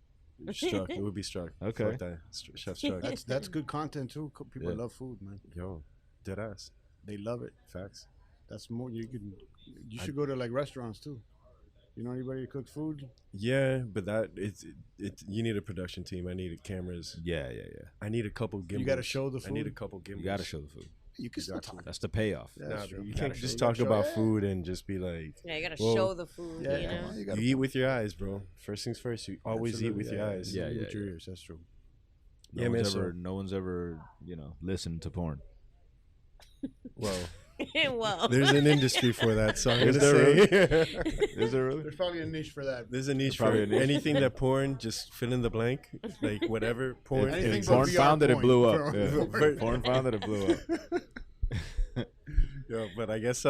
Struck. It would be struck. Okay. Fuck that. Chef struck. That's good content too. People Yeah. love food, man. Yo, dead ass. They love it. Facts. That's more. You should go to like restaurants too. You know anybody that cooks food? Yeah, but that it's you need a production team. I needed cameras. Yeah. I need a couple gimbals. You gotta show the I need a food. couple gimbals. You got to show the food. You can still Exactly. talk. That's the payoff. Yeah, Nah, that's bro, true. you gotta can't show- just you gotta talk about show- food and just be like, Yeah, you gotta Well, show the food. Yeah, you come know. on, you you gotta eat with your eyes, bro. First things first. You always eat Absolutely, with your eyes. Yeah, Eat yeah, with your yeah. ears. That's true. Yeah, man. No one's ever, listened to porn. Well, Well, there's an industry for that. So I'm Is gonna there say Is there really? There's probably a niche for that. there's a niche for Probably a niche. anything that porn. Just fill in the blank, like whatever porn. Anything is. but Porn VR found that it porn. blew up. Porn- Yeah. porn. Porn found that it blew up. Yeah, but I guess,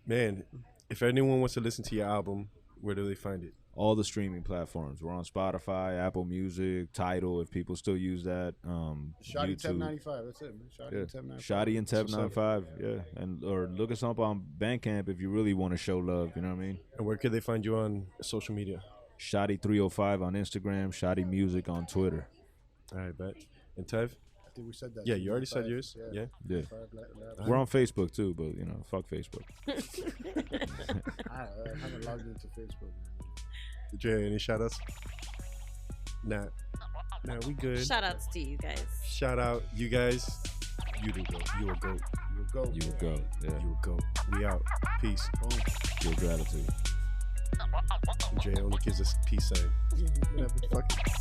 man, if anyone wants to listen to your album, where do they find it? All the streaming platforms. We're on Spotify, Apple Music, Tidal, if people still use that. Shottie YouTube. Tev95. That's it, man. Shottie Yeah. and Tev95. Shottie and That's what's Tev95, yeah, or look us up on Bandcamp if you really want to show love. You know what I mean? And where could they find you on social media? Shottie305 on Instagram, Shottie Music on Twitter. All right, bet. And Tev? I think we said that. Yeah, you already said 95, yours. Yeah. Yeah, 95, lab. we're on Facebook too, but fuck Facebook. I haven't logged into Facebook. Dre, any shout outs? Nah, we good. shout outs to you guys. Shout out, you guys. You the goat. You a goat. You go. You would go, yeah. You a goat. We out. Peace. Boom. Your gratitude. Dre only gives us peace sign. Whatever. Fuck it.